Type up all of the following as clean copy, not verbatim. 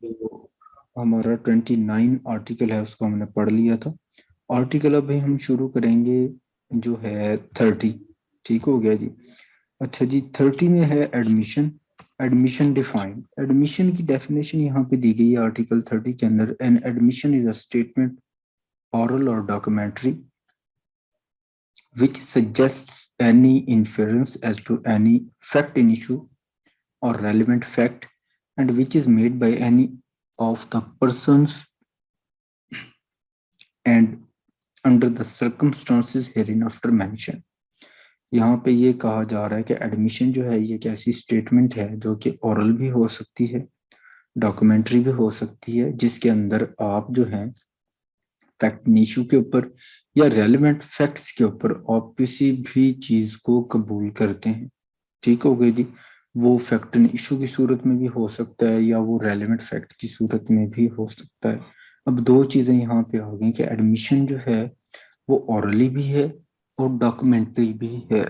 तो हमारा 29 आर्टिकल है, उसको हमने पढ़ लिया था। आर्टिकल अभी हम शुरू करेंगे जो है 30। ठीक हो गया जी। अच्छा जी, 30 में है एडमिशन। एडमिशन डिफाइन, एडमिशन की डेफिनेशन यहाँ पे दी गई है आर्टिकल 30 के अंदर। An admission is a statement, oral or documentary, which suggests any inference as to any fact in issue or relevant fact, and which is made by any of the persons and under the circumstances hereinafter mentioned। यहाँ पे ये कहा जा रहा है कि admission जो है ये एक ऐसी स्टेटमेंट है जो कि ओरल भी हो सकती है, डॉक्यूमेंट्री भी हो सकती है, जिसके अंदर आप जो है फैक्ट इशू के ऊपर या रेलेवेंट फैक्ट्स के ऊपर आप किसी भी चीज को कबूल करते हैं। ठीक हो गई जी। वो फैक्ट इशू की सूरत में भी हो सकता है या वो रेलेवेंट फैक्ट की सूरत में भी हो सकता है। अब दो चीजें यहाँ पे आ गई कि एडमिशन जो है वो ओरली भी है और डॉक्यूमेंट्री भी है।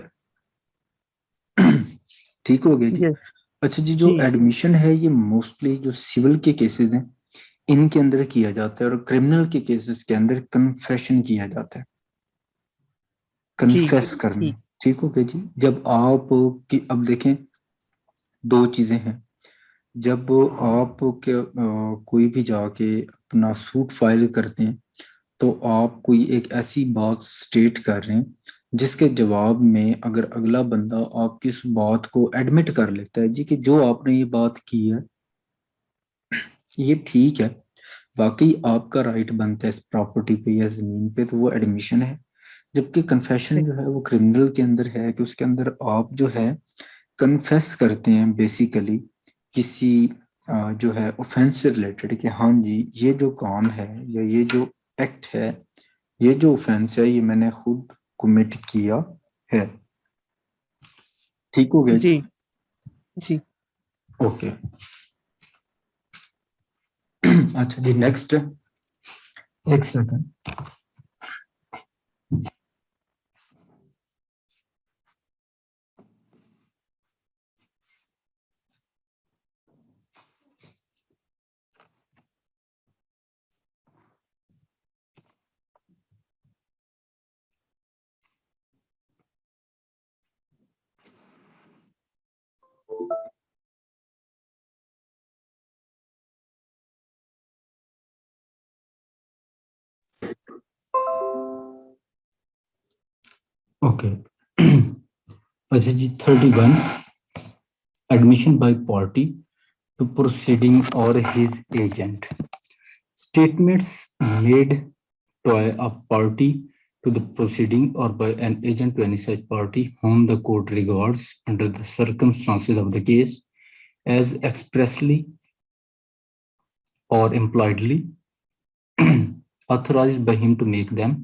ठीक हो गया जी। यस अच्छा जी, जो जी। एडमिशन है ये मोस्टली जो सिविल के केसेस हैं इनके अंदर किया जाता है, और क्रिमिनल के केसेस के अंदर कन्फेशन किया जाता है, जी कन्फेस करना। ठीक। ठीक हो गया जी। जब आप कि अब देखें, दो चीजें हैं। जब आप कोई भी जाके अपना सूट फाइल करते हैं तो आप कोई एक ऐसी बात स्टेट कर रहे हैं जिसके जवाब में अगर अगला बंदा आपकी इस बात को एडमिट कर लेता है जी कि जो आपने ये बात की है ये ठीक है, वाकई आपका राइट बनता है इस प्रॉपर्टी पे या जमीन पे, तो वो एडमिशन है। जबकि कन्फेशन सही। जो है वो क्रिमिनल के अंदर है कि उसके अंदर आप जो है कन्फेस करते हैं बेसिकली किसी जो है ऑफेंस से रिलेटेड कि हाँ जी ये जो काम है या ये जो एक्ट है, ये जो ऑफेंस है ये मैंने खुद कमिट किया है। ठीक हो गया जी। जी जी। ओके। अच्छा जी, नेक्स्ट। एक सेकंड। ओके। अच्छा जी, 31, admission by party to proceeding or his agent. Statements made by a party to the proceeding or by an agent to any such party whom the court regards under the circumstances of the case as expressly or impliedly authorized by him to make them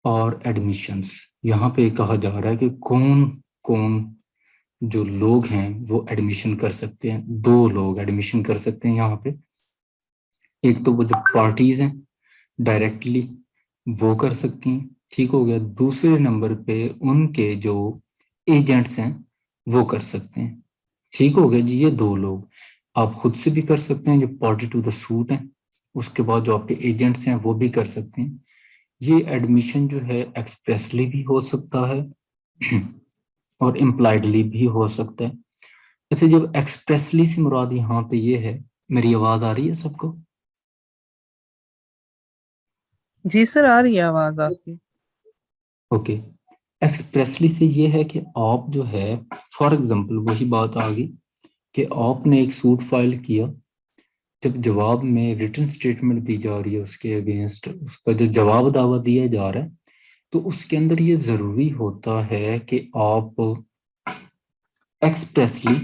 और admissions। यहाँ पे कहा जा रहा है कि कौन कौन जो लोग हैं वो एडमिशन कर सकते हैं। दो लोग एडमिशन कर सकते हैं यहाँ पे। एक तो वो जो पार्टीज हैं डायरेक्टली वो कर सकती हैं। ठीक हो गया। दूसरे नंबर पे उनके जो एजेंट्स हैं वो कर सकते हैं। ठीक हो गया जी। ये दो लोग आप खुद से भी कर सकते हैं जो पार्टी टू द सूट हैं, उसके बाद जो आपके एजेंट्स हैं वो भी कर सकते हैं। ये एडमिशन जो है एक्सप्रेसली भी हो सकता है और इम्प्लाइडली भी हो सकता है। अच्छा, जब एक्सप्रेसली से मुराद यहाँ पे ये है, मेरी आवाज आ रही है सबको? जी सर, आ रही है आवाज आपकी। ओके। एक्सप्रेसली से ये है कि आप जो है, फॉर एग्जांपल वही बात आ गई कि आपने एक सूट फाइल किया, जब जवाब में रिटन स्टेटमेंट दी जा रही है उसके अगेंस्ट, उसका जो जवाब दावा दिया जा रहा है, तो उसके अंदर ये जरूरी होता है कि आप एक्सप्रेसली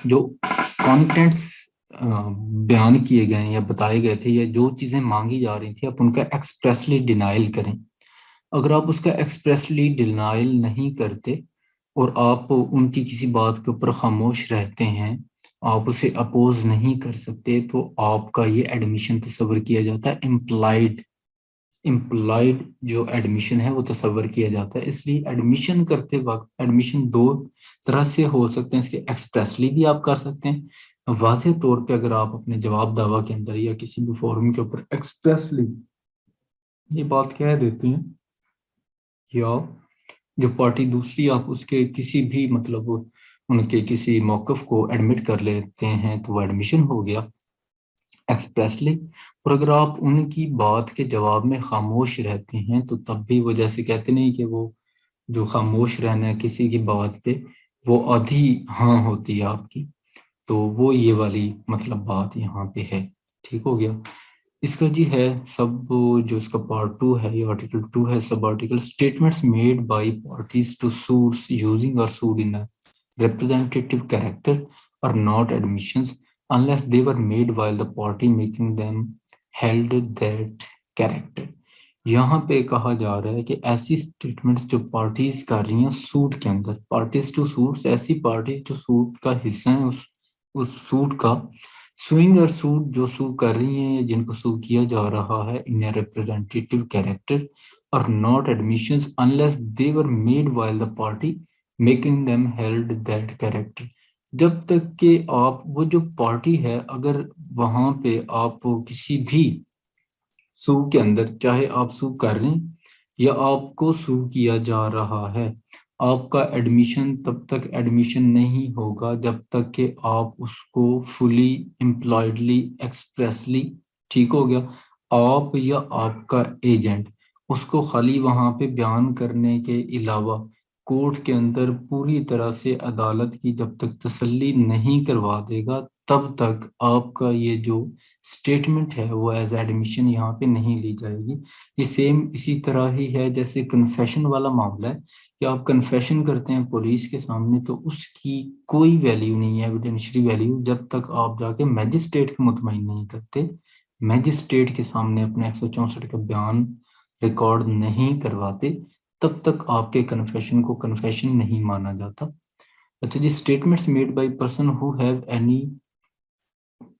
जो कंटेंट्स बयान किए गए या बताए गए थे या जो चीजें मांगी जा रही थी आप उनका एक्सप्रेसली डिनाइल करें। अगर आप उसका एक्सप्रेसली डिनाइल नहीं करते और आप उनकी किसी बात के ऊपर खामोश रहते हैं, आप उसे अपोज नहीं कर सकते, तो आपका ये एडमिशन तस्वर किया जाता है इम्प्लाइड। इम्प्लाइड जो एडमिशन है वो तस्वर किया जाता है। इसलिए एडमिशन करते वक्त एडमिशन दो तरह से हो सकते हैं। इसके एक्सप्रेसली भी आप कर सकते हैं, वाज़ेह तौर पे अगर आप अपने जवाब दावा के अंदर या किसी भी फोरम के ऊपर एक्सप्रेसली ये बात कह देते हैं, या जो पार्टी दूसरी आप उसके किसी भी मतलब उनके किसी मौक़िफ़ को एडमिट कर लेते हैं, तो वो एडमिशन हो गया एक्सप्रेसली। और अगर आप उनकी बात के जवाब में खामोश रहते हैं, तो तब भी वो जैसे कहते नहीं कि वो जो खामोश रहना है किसी की बात पे, वो आधी हाँ होती है आपकी, तो वो ये वाली मतलब बात यहाँ पे है। ठीक हो गया। इसका जी है सब जो इसका पार्ट 2 है, ये आर्टिकल 2 है, sub article statements made by parties to suits using or sued in a representative character are not admissions unless they were made while the party making them held that character। यहाँ पे कहा जा रहा है कि ऐसी statements जो parties कर रही हैं सूट के अंदर, पार्टीज टू सूट, ऐसी पार्टी जो सूट का हिस्सा है उस सूट का, सुइंग और सूट जो सू कर रही हैं या जिनको सू किया जा रहा है इन ए रिप्रेजेंटेटिव कैरेक्टर और not admissions unless they were made while the party making them held that character. जब तक कि आप वो जो पार्टी है, अगर वहां पे आप किसी भी सू के अंदर, चाहे आप सू कर रहे हैं या आपको सू किया जा रहा है, आपका एडमिशन तब तक एडमिशन नहीं होगा जब तक कि आप उसको फुली एम्प्लॉयडली एक्सप्रेसली, ठीक हो गया, आप या आपका एजेंट उसको खाली वहां पे बयान करने के अलावा कोर्ट के अंदर पूरी तरह से अदालत की जब तक तसल्ली नहीं करवा देगा, तब तक आपका ये जो स्टेटमेंट है वो एज एडमिशन यहाँ पे नहीं ली जाएगी। ये सेम इसी तरह ही है जैसे कन्फेशन वाला मामला है कि आप कन्फेशन करते हैं पुलिस के सामने, तो उसकी कोई वैल्यू नहीं है, एविडेंशियरी वैल्यू, जब तक आप जाके मैजिस्ट्रेट को मुतमईन नहीं करते, मैजिस्ट्रेट के सामने अपने 164 का बयान रिकॉर्ड नहीं करवाते, तब तक आपके कन्फेशन को कन्फेशन नहीं माना जाता। अच्छा जी, statements made by person who have any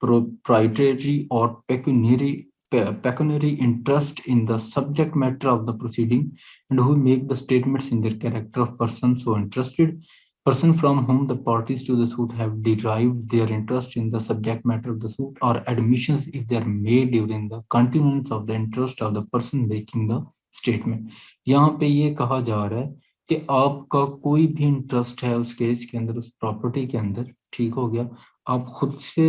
proprietary or pecuniary interest in the subject matter of the proceeding and who make the statements in their character of person so interested, person from whom the parties to the suit have derived their interest in the subject matter of the suit, or admissions if they are made during the continuance of the interest of the person making the statement। यहाँ पे ये कहा जा रहा है कि आपका कोई भी इंटरेस्ट है उस केस के अंदर, उस प्रॉपर्टी के अंदर, ठीक हो गया, आप खुद से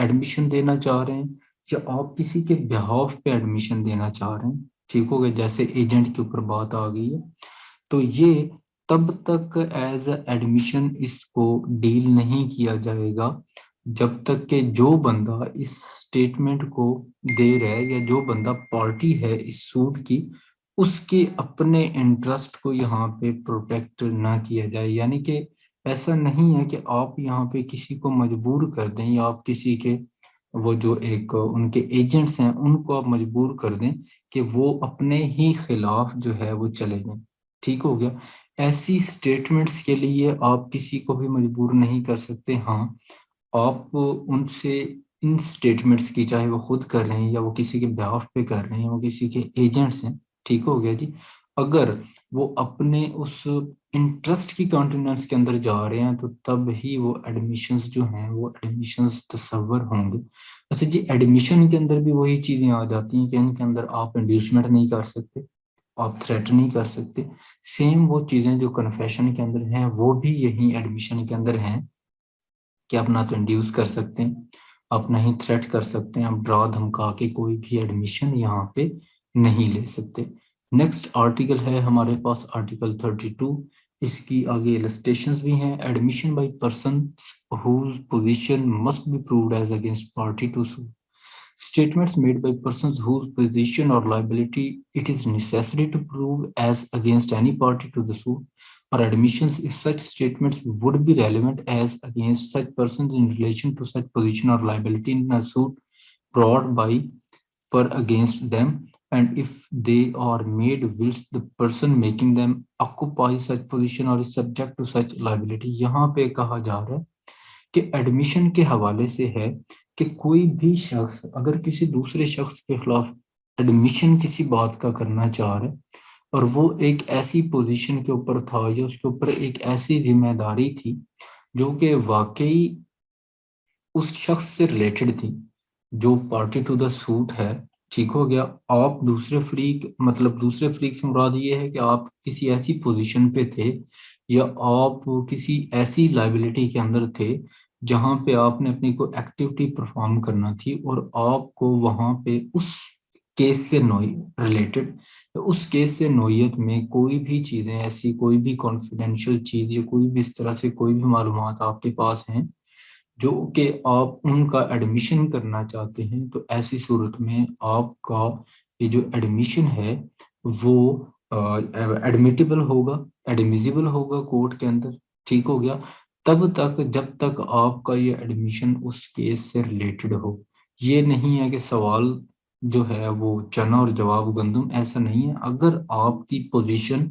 एडमिशन देना चाह रहे हैं या आप किसी के बिहाफ पे एडमिशन देना चाह रहे हैं, ठीक हो गया, जैसे एजेंट के ऊपर बात आ गई है, तो ये तब तक एज एडमिशन इसको डील नहीं किया जाएगा जब तक कि जो बंदा इस स्टेटमेंट को दे रहा है या जो बंदा पार्टी है इस सूट की, उसके अपने इंटरेस्ट को यहाँ पे प्रोटेक्ट ना किया जाए। यानी कि ऐसा नहीं है कि आप यहाँ पे किसी को मजबूर कर दें या आप किसी के वो जो एक उनके एजेंट्स हैं उनको आप मजबूर कर दें कि वो अपने ही खिलाफ जो है वो चले जाएं, ठीक हो गया। ऐसी स्टेटमेंट्स के लिए आप किसी को भी मजबूर नहीं कर सकते। हाँ, आप उनसे इन स्टेटमेंट्स की, चाहे वो खुद कर रहे हैं या वो किसी के बिहाफ पे कर रहे हैं, वो किसी के एजेंट्स हैं, ठीक हो गया जी, अगर वो अपने उस इंटरेस्ट की कॉन्टिनेंस के अंदर जा रहे हैं तो तब ही वो एडमिशंस जो हैं वो एडमिशंस तस्वर होंगे। अच्छा जी, एडमिशन के अंदर भी वही चीज़ें आ जाती हैं कि इनके अंदर आप इंड्यूसमेंट नहीं कर सकते, आप थ्रेट नहीं कर सकते। सेम वो चीज़ें जो कन्फेशन के अंदर हैं वो भी यही एडमिशन के अंदर हैं कि आप ना तो इंड्यूस कर सकते हैं, आप ना ही थ्रेट कर सकते हैं, आप डरा धमका के कोई भी एडमिशन यहाँ पे नहीं ले सकते। नेक्स्ट आर्टिकल है हमारे पास आर्टिकल 32। इसकी आगे इलस्ट्रेशंस भी हैं। Admission by person whose position must be proved as against party to sue, statements made by persons whose position or liability it is necessary to prove as against any party to the suit, or admissions if such statements would be relevant as against such persons in relation to such position or liability in a suit brought by per against them, and if they are made whilst the person making them occupy such position or is subject to such liability। यहाँ पे कहा जा रहा है कि admission के हवाले से है कि कोई भी शख्स अगर किसी दूसरे शख्स के खिलाफ एडमिशन किसी बात का करना चाह रहा है और वो एक ऐसी पोजीशन के ऊपर था या उसके ऊपर एक ऐसी जिम्मेदारी थी जो कि वाकई उस शख्स से रिलेटेड थी जो पार्टी टू द सूट है, ठीक हो गया। आप दूसरे फ्रीक, मतलब दूसरे फ्रीक से मुराद ये है कि आप किसी ऐसी पोजीशन पे थे या आप किसी ऐसी लाइबिलिटी के अंदर थे जहां पे आपने अपनी कोई एक्टिविटी परफॉर्म करना थी और आपको वहां पे उस केस से नोई रिलेटेड, उस केस से नोयत में कोई भी चीजें ऐसी, कोई भी कॉन्फिडेंशियल चीज या कोई भी इस तरह से कोई भी मालूमात आपके पास हैं जो कि आप उनका एडमिशन करना चाहते हैं, तो ऐसी सूरत में आपका ये जो एडमिशन है वो एडमिटेबल होगा, एडमिजिबल होगा कोर्ट के अंदर, ठीक हो गया। तब तक जब तक आपका ये एडमिशन उस केस से रिलेटेड हो। ये नहीं है कि सवाल जो है वो चना और जवाब गंदम, ऐसा नहीं है। अगर आपकी पोजीशन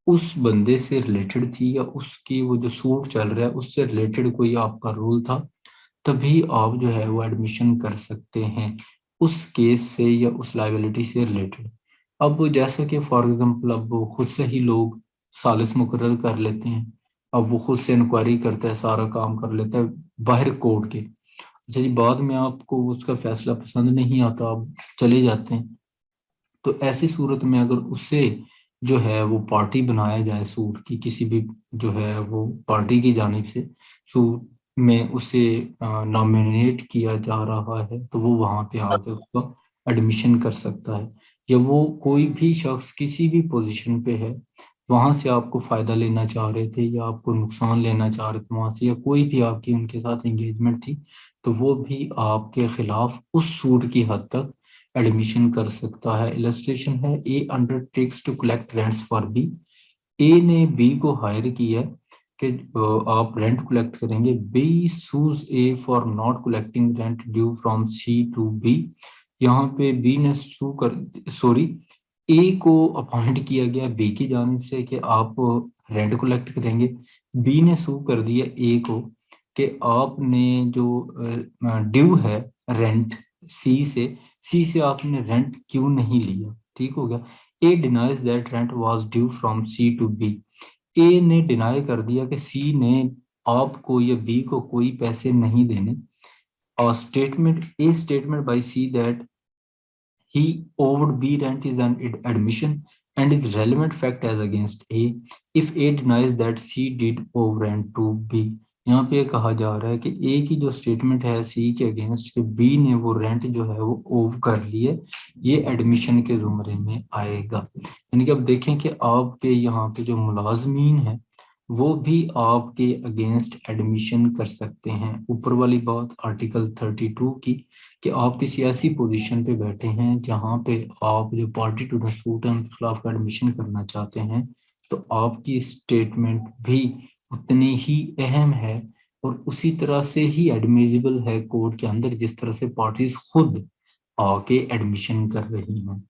उस बंदे से रिलेटेड थी या उसकी वो जो सूट चल रहा है उससे रिलेटेड कोई आपका रोल था, तभी आप जो है वो एडमिशन कर सकते हैं उस केस से या उस लाइबिलिटी से रिलेटेड। अब जैसा कि फॉर एग्जांपल अब वो खुद से ही लोग सालिस मुकर्रर कर लेते हैं, अब वो खुद से इंक्वायरी करता है, सारा काम कर लेता है बाहर कोर्ट के। अच्छा जी, बाद में आपको उसका फैसला पसंद नहीं आता, आप चले जाते हैं, तो ऐसी सूरत में अगर उससे जो है वो पार्टी बनाया जाए सूट की, किसी भी जो है वो पार्टी की जानिब से सूट में उसे नॉमिनेट किया जा रहा है, तो वो वहाँ पे आके उसको एडमिशन कर सकता है। या वो कोई भी शख्स किसी भी पोजीशन पे है, वहाँ से आपको फ़ायदा लेना चाह रहे थे या आपको नुकसान लेना चाह रहे थे वहाँ से, या कोई भी आपकी उनके साथ एंगेजमेंट थी, तो वो भी आपके खिलाफ उस सूट की हद तक एडमिशन कर सकता है। इलस्ट्रेशन है, A undertakes to collect rents for B. A ने बी को हायर किया कि आप रेंट कलेक्ट करेंगे। B sues A for not collecting rent due from C to B. यहाँ पे बी ने सू कर, सॉरी, ए को अपॉइंट किया गया बी की जानिब से कि आप रेंट कलेक्ट करेंगे। बी ने सू कर दिया ए को कि आपने जो ड्यू है रेंट सी से आपने रेंट क्यों नहीं लिया, ठीक हो गया। A denies that rent was due from C to B. A ने डिनाई कर दिया कि सी ने आपको या बी को कोई पैसे नहीं देने। और statement, A statement by see that he owed B rent is an admission and is relevant fact as against A if A denies that C did owe rent to B। यहाँ पे कहा जा रहा है कि ए की जो स्टेटमेंट है सी के अगेंस्ट कि बी ने वो रेंट जो है वो ओव कर लिए, ये एडमिशन के जुमरे में आएगा। यानी कि अब देखें कि आपके यहाँ पे जो मुलाजमीन है वो भी आपके अगेंस्ट एडमिशन कर सकते हैं। ऊपर वाली बात आर्टिकल 32 की कि आप किसी ऐसी पोजीशन पे बैठे हैं जहां पे आप जो पार्टी टू द सूट है उनके खिलाफ एडमिशन करना चाहते हैं, तो आपकी स्टेटमेंट भी उतनी ही अहम है और उसी तरह से ही एडमिजिबल है कोर्ट के अंदर जिस तरह से पार्टीज खुद आके एडमिशन कर रही हैं।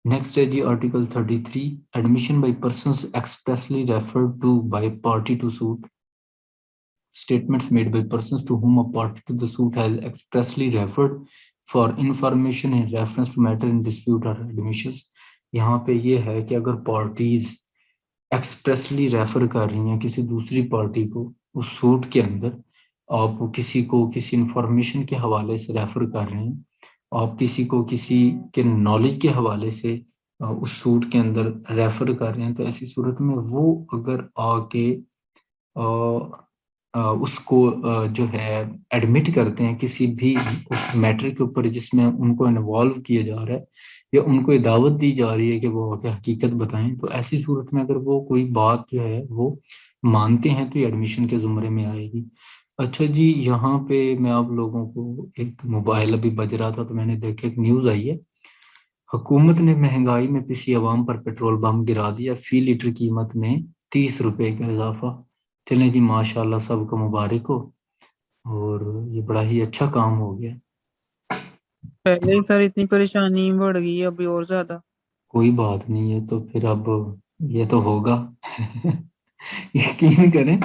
नेक्स्ट है जी article 33, admission by persons expressly referred to by party to suit. Statements made by persons to whom a party to the suit has expressly referred for information in reference to matter in dispute or admissions। यहाँ पे ये है कि अगर parties expressly refer कर रही हैं किसी दूसरी पार्टी को उस सूट के अंदर, आप किसी को किसी इंफॉर्मेशन के हवाले से रेफर कर रहे हैं, आप किसी को किसी के नॉलेज के हवाले से उस सूट के अंदर रेफर कर रहे हैं, तो ऐसी सूरत में वो अगर आके उसको जो है एडमिट करते हैं किसी भी उस मैटर के ऊपर जिसमें उनको इन्वॉल्व किया जा रहा है या उनको दावत दी जा रही है कि वो आके हकीकत बताएं, तो ऐसी सूरत में अगर वो कोई बात जो है वो मानते हैं तो ये एडमिशन के जुमरे में आएगी। अच्छा जी, यहाँ पे मैं आप लोगों को एक मोबाइल अभी बज रहा था तो मैंने देखा एक न्यूज़ आई है, हुकूमत ने महंगाई में पिसी आवाम पर पेट्रोल बम गिरा दिया, फी लीटर कीमत में 30 रुपए का इजाफा। चलें जी, माशाल्लाह सबको मुबारक हो, और ये बड़ा ही अच्छा काम हो गया। पहले ही सर इतनी परेशानी बढ़ गई है, अभी और ज्यादा। कोई बात नहीं है, तो फिर अब ये तो होगा। यकीन करें,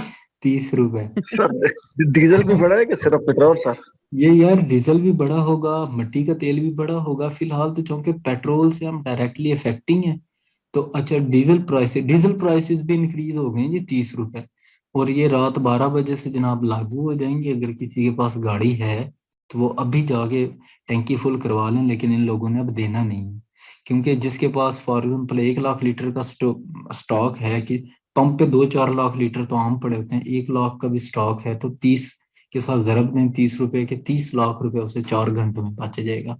30 रुपए। सर डीजल भी बढ़ा है कि सिर्फ पेट्रोल सर? ये यार डीजल भी बड़ा होगा, मिट्टी का तेल भी बड़ा होगा, फिलहाल तो चूंकि पेट्रोल से हम डायरेक्टली अफेक्टिंग है, तो अच्छा डीजल प्राइसेस भी इंक्रीज हो गए हैं जी, 30 रुपए। और ये रात 12 बजे से जनाब लागू हो जाएंगे। अगर किसी के पास गाड़ी है तो वो अभी जाके टैंकी फुल करवा लें, लेकिन इन लोगों ने अब देना नहीं है। क्योंकि जिसके पास फॉर एग्जाम्पल 1 लाख लीटर का स्टॉक है, कि पंप पे 2-4 लाख लीटर तो आम पड़े होते हैं, 1 लाख का भी स्टॉक है, तो 30 के साथ ज़रब में 30 रुपए के 30 लाख रुपए उसे 4 घंटों में बच जाएगा।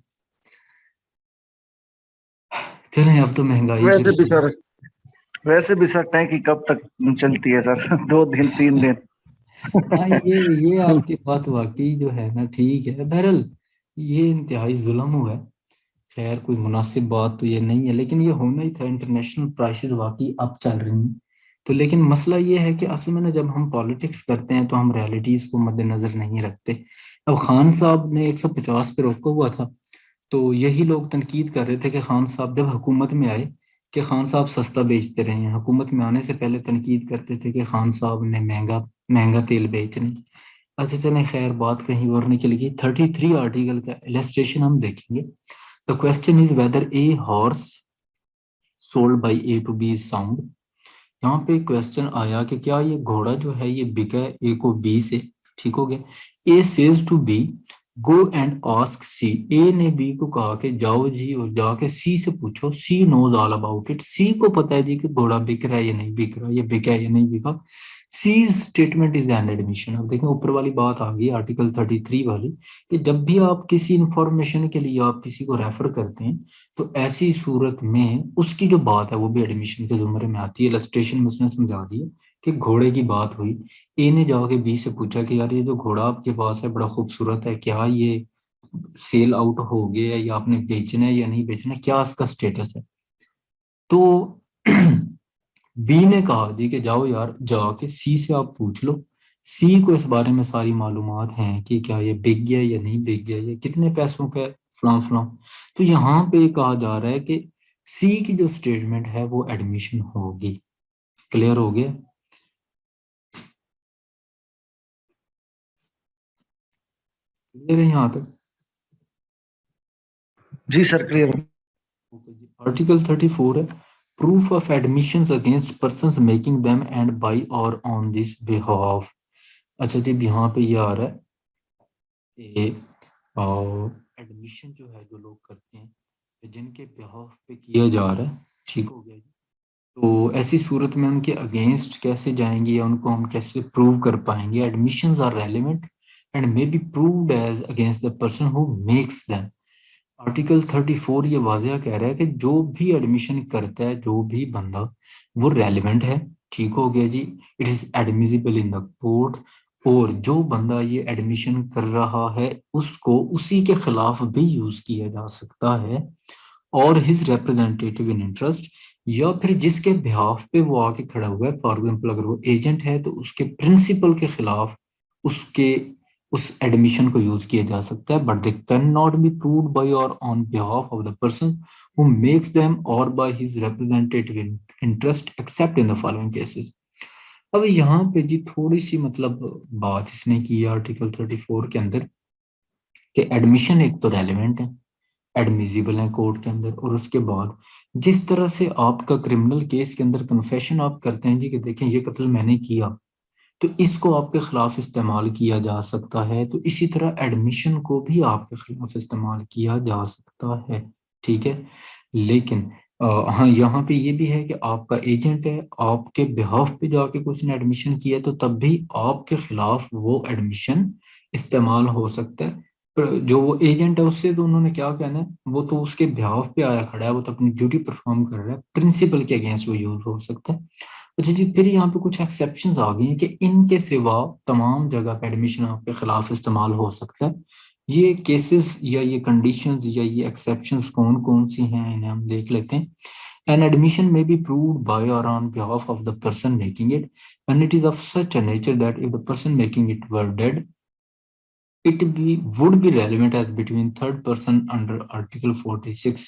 चलें, अब तो महंगाई वैसे भी की सर वैसे भी सर टैंकी कब तक चलती है सर? 2 दिन 3 दिन। हाँ, ये आपकी बात वाकई जो है ना ठीक है। बहरहाल ये इंतहाई जुल्म हुआ है। खैर कोई मुनासिब बात तो ये नहीं है, लेकिन ये होना ही था। इंटरनेशनल प्राइसेस वाकई अप चल रही हैं। तो लेकिन मसला ये है कि असल में ना, जब हम पॉलिटिक्स करते हैं तो हम रियलिटीज को मद्देनजर नहीं रखते। अब खान साहब ने 150 पे रोका हुआ था, तो यही लोग तनकीद कर रहे थे कि खान साहब जब हुकूमत में आए कि खान साहब सस्ता बेचते रहे हैं। हुकूमत में आने से पहले तनकीद करते थे कि खान साहब ने महंगा महंगा तेल बेच रहे हैं। अच्छा चलें, खैर बात कहीं और निकल गई। 33 आर्टिकल का इलस्ट्रेशन हम देखेंगे। The question is whether a horse sold by A to B is sound. यहाँ पे क्वेश्चन आया कि क्या ये घोड़ा जो है ये बिका है ए को बी से। ठीक हो गया। A says to B go and ask C. A ने बी को कहा कि जाओ जी और जाके सी से पूछो, सी नोज ऑल अबाउट इट। सी को पता है जी कि घोड़ा बिक रहा है या नहीं बिक रहा, ये बिका है या नहीं बिका। सी स्टेटमेंट इज एन एडमिशन। अब देखें ऊपर वाली बात आ गई आर्टिकल 33 वाली, कि जब भी आप किसी इंफॉर्मेशन के लिए आप किसी को रेफर करते हैं तो ऐसी सूरत में उसकी जो बात है वो भी एडमिशन के जुमरे में आती है। इलस्ट्रेशन में उसने समझा दिया कि घोड़े की बात हुई। ए ने जाके बी से पूछा कि यार ये जो घोड़ा आपके पास है बड़ा खूबसूरत है, क्या ये सेल आउट हो गया है या आपने बेचना है या नहीं बेचना, क्या इसका स्टेटस है। तो बी ने कहा जी कि जाओ यार जाके सी से आप पूछ लो। सी को इस बारे में सारी मालूमात हैं कि क्या ये बिक गया या नहीं बिक गया, ये कितने पैसों का है, फलां फलां। तो यहाँ पे कहा जा रहा है कि सी की जो स्टेटमेंट है वो एडमिशन होगी। क्लियर हो गया? क्लियर है यहाँ तक? जी सर क्लियर। आर्टिकल 34 है, proof of admissions against persons making them and by or on this behalf. अच्छा जी, यहाँ पे ये आ रहा है कि एडमिशन जो है जो लोग करते हैं जिनके बिहाफ पे किया जा रहा है, ठीक हो गया जी। तो ऐसी सूरत में उनके अगेंस्ट कैसे जाएंगे या उनको हम कैसे प्रूव कर पाएंगे? Admissions are relevant and may be proved as against the person who makes them. Article 34 ये वाज़ह कह रहा है कि जो भी एडमिशन करता है, जो भी बंदा, वो रेलिवेंट है। ठीक हो गया जी। It is admissible in the court. और जो बंदा ये एडमिशन कर रहा है उसको उसी के खिलाफ भी यूज किया जा सकता है, और हिज रिप्रेजेंटेटिव इन इंटरेस्ट, या फिर जिसके बिहाफ पे वो आके खड़ा हुआ है। फॉर एग्जाम्पल अगर वो एजेंट है तो उसके प्रिंसिपल के खिलाफ उसके उस एडमिशन को यूज किया जा सकता है, but they can not be proved by or on behalf of the person who makes them or by his representative interest except in the following cases. अब यहाँ पे जी थोड़ी सी मतलब बात इसने की है आर्टिकल 34 के अंदर, कि एडमिशन एक तो रेलिवेंट है, एडमिजिबल है कोर्ट के अंदर, और उसके बाद जिस तरह से आपका क्रिमिनल केस के अंदर कन्फेशन आप करते हैं जी कि देखें ये कत्ल मैंने किया, तो इसको आपके खिलाफ इस्तेमाल किया जा सकता है, तो इसी तरह एडमिशन को भी आपके खिलाफ इस्तेमाल किया जा सकता है। ठीक है। लेकिन हाँ, यहाँ पे ये भी है कि आपका एजेंट है, आपके बिहाफ पे जाके कुछ ने एडमिशन किया तो तब भी आपके खिलाफ वो एडमिशन इस्तेमाल हो सकता है। पर जो वो एजेंट है उससे तो उन्होंने क्या कहना है, वो तो उसके बिहाफ पे आया खड़ा है, वो तो अपनी ड्यूटी परफॉर्म कर रहा है, प्रिंसिपल के अगेंस्ट वो यूज हो सकता है। अच्छा जी, फिर यहाँ पे कुछ एक्सेप्शंस आ गई हैं कि इनके सिवा तमाम जगह पे एडमिशन आपके खिलाफ इस्तेमाल हो सकता है। ये केसेस या ये कंडीशंस या ये एक्सेप्शंस कौन कौन सी हैं, इन्हें हम देख लेते हैं। An admission may be proved by or on behalf of the person making it when it is of such a nature that if the person making it were dead, would be relevant as between third person under Article 46।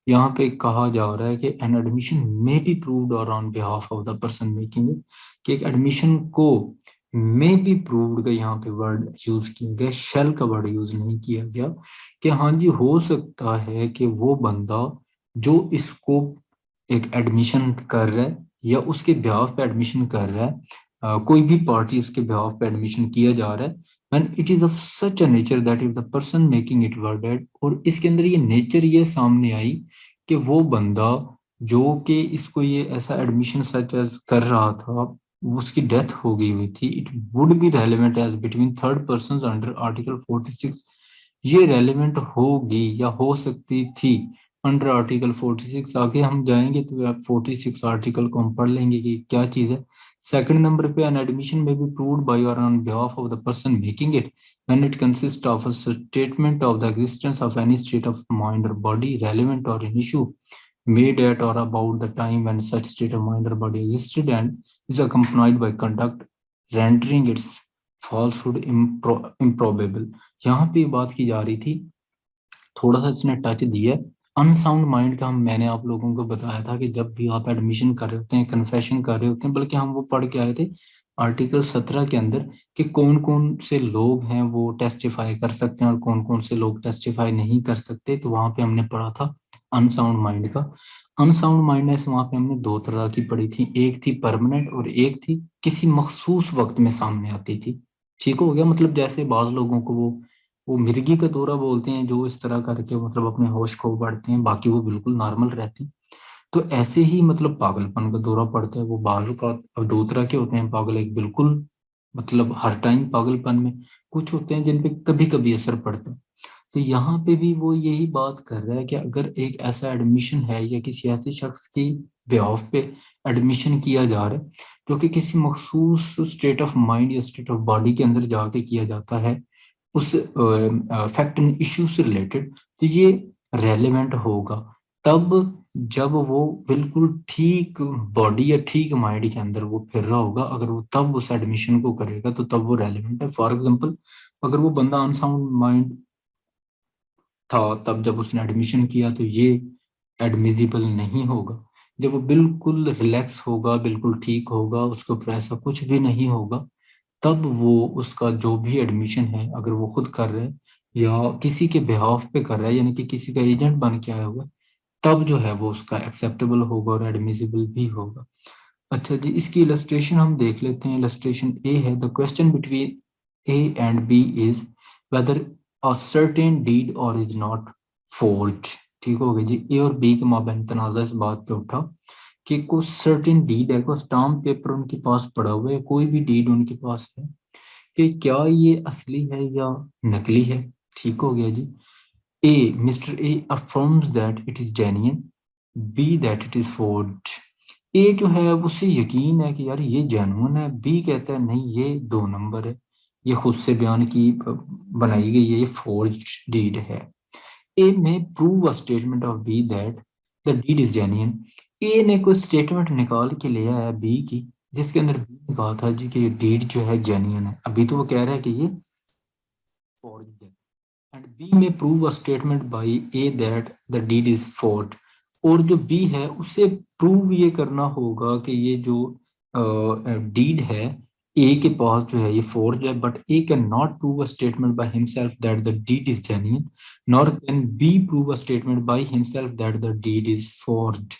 यहाँ पे कहा जा रहा है कि an admission may be proved or on behalf of the person making it, कि एक admission को मे बी प्रूव्ड का यहाँ पे वर्ड यूज किया गया, शेल का वर्ड यूज नहीं किया गया, कि हाँ जी हो सकता है कि वो बंदा जो इसको एक एडमिशन कर रहा है या उसके बिहाफ पे एडमिशन कर रहा है, कोई भी पार्टी उसके बिहाफ पे एडमिशन किया जा रहा है, when it is of such a nature that if the person making it were dead, और इसके अंदर ये नेचर ये सामने आई कि वो बंदा जो कि इसको ये ऐसा एडमिशन सच एज कर रहा था उसकी डेथ हो गई हुई थी, it would be relevant as between third person under article 46। ये रेलेवेंट होगी या हो सकती थी अंडर आर्टिकल 46। आगे हम जाएंगे तो आप 46 आर्टिकल को हम पढ़ लेंगे कि क्या चीज है। सेकंड नंबर पे an admission may be proved by or on behalf of the person making it when it consists of a statement of the existence of any state of mind or body relevant or an issue made at or about the time when such state of mind or body existed and is accompanied by conduct rendering its falsehood improbable। यहाँ पे बात की जा रही थी, थोड़ा सा इसने टच दिया अनसाउंड माइंड का। मैंने आप लोगों को बताया था कि जब भी आप एडमिशन कर रहे होते हैं, कन्फेशन कर रहे होते हैं, बल्कि हम वो पढ़ के आए थे आर्टिकल 17 के अंदर कि कौन कौन से लोग हैं वो टेस्टिफाई कर सकते हैं और कौन कौन से लोग टेस्टिफाई नहीं कर सकते। तो वहां पे हमने पढ़ा था अनसाउंड माइंड का। अनसाउंड माइंडनेस वहां पे हमने दो तरह की पढ़ी थी, एक थी परमानेंट और एक थी किसी मखसूस वक्त में सामने आती थी। ठीक हो गया, मतलब जैसे बाज लोगों को वो मिर्गी का दौरा बोलते हैं, जो इस तरह करके मतलब अपने होश खो बैठते हैं, बाकी वो बिल्कुल नॉर्मल रहते हैं। तो ऐसे ही मतलब पागलपन का दौरा पड़ता है। वो बाजू का अब दो तरह के होते हैं पागल, एक बिल्कुल मतलब हर टाइम पागलपन में, कुछ होते हैं जिन पे कभी कभी असर पड़ता है। तो यहाँ पे भी वो यही बात कर रहा है कि अगर एक ऐसा एडमिशन है या किसी ऐसे शख्स की बिहाफ पे एडमिशन किया जा रहा है जो कि किसी मखसूस स्टेट ऑफ माइंड या स्टेट ऑफ बॉडी के अंदर जाके किया जाता है उस फैक्ट एंड इश्यू से रिलेटेड, तो ये रेलेवेंट होगा तब जब वो बिल्कुल ठीक बॉडी या ठीक माइंड के अंदर वो फिर रहा होगा। अगर वो तब उस एडमिशन को करेगा तो तब वो रेलेवेंट है। फॉर एग्जांपल, अगर वो बंदा अनसाउंड माइंड था तब जब उसने एडमिशन किया तो ये एडमिजिबल नहीं होगा। जब वो बिल्कुल रिलैक्स होगा, बिल्कुल ठीक होगा, उसके ऊपर ऐसा कुछ भी नहीं होगा, तब वो उसका जो भी एडमिशन है अगर वो खुद कर रहा है या किसी के बिहाफ पे कर रहा है यानी कि किसी का एजेंट बन के आया हुआ, तब जो है वो उसका एक्सेप्टेबल होगा और एडमिसिबल भी होगा। अच्छा जी, इसकी इलस्ट्रेशन हम देख लेते हैं। इलस्ट्रेशन ए है, the question between A and B is whether a certain deed or is not forged. ठीक हो गया जी, ए और बी के माबैन तनाज़ा इस बात पे उठा कि कुछ सर्टेन डीड है, कोई स्टाम्प पेपर उनके पास पड़ा हुआ है, कोई भी डीड उनके पास है, कि क्या ये असली है या नकली है। ठीक हो गया जी। A, Mister A affirms that it is genuine, B that it is forged. A जो है उसे यकीन है कि यार ये जेन्युइन है, बी कहता है नहीं ये दो नंबर है, ये खुद से बयान की बनाई गई है, ये फोर्ज्ड डीड है। A may prove a statement of B that the deed is genuine. A ने कोई स्टेटमेंट निकाल के लिया है बी की जिसके अंदर बी ने कहा था जी कि ये डीड जो है जेन्युइन है। अभी तो वो कह रहा है कि ये फोर्ज्ड है। And B may prove a statement by A that the deed is forged. और जो बी है उसे प्रूव ये करना होगा कि ये जो डीड है ए के पास जो है ये फोर्ज है, but A can not prove a statement by himself that the deed is genuine, nor can B prove a statement by himself that the deed is forged.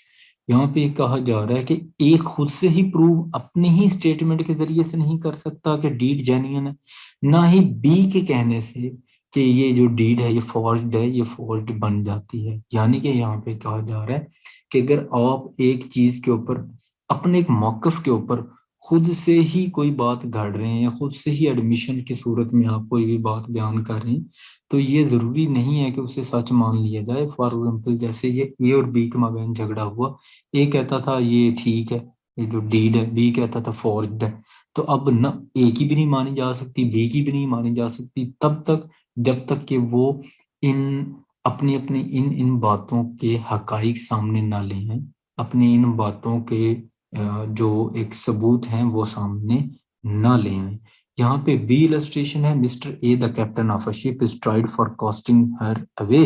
यहाँ पे कहा जा रहा है कि ए खुद से ही प्रूव अपने ही स्टेटमेंट के जरिए से नहीं कर सकता कि डीड जेन्युइन है, ना ही बी के कहने से कि ये जो डीड है ये फोर्ज्ड है, ये फोर्ज्ड बन जाती है। यानी कि यहाँ पे कहा जा रहा है कि अगर आप एक चीज के ऊपर अपने एक मौकफ के ऊपर खुद से ही कोई बात घड़ रहे हैं या खुद से ही एडमिशन की सूरत में आप कोई भी बात बयान कर रहे हैं, तो ये जरूरी नहीं है कि उसे सच मान लिया जाए। फॉर एग्जाम्पल, जैसे ये ए और बी के माबैन झगड़ा हुआ, ए कहता था ये ठीक है ये जो डीड है, बी कहता था फोर्ज्ड है, तो अब न ए की भी नहीं मानी जा सकती, बी की भी नहीं मानी जा सकती तब तक जब तक कि वो इन अपनी अपनी इन इन बातों के हकाइक सामने ना ले आए, अपनी इन बातों के जो एक सबूत हैं वो सामने ना ले आए। यहाँ पे बी इलस्ट्रेशन है, Mister A the captain of a ship is tried for casting her away.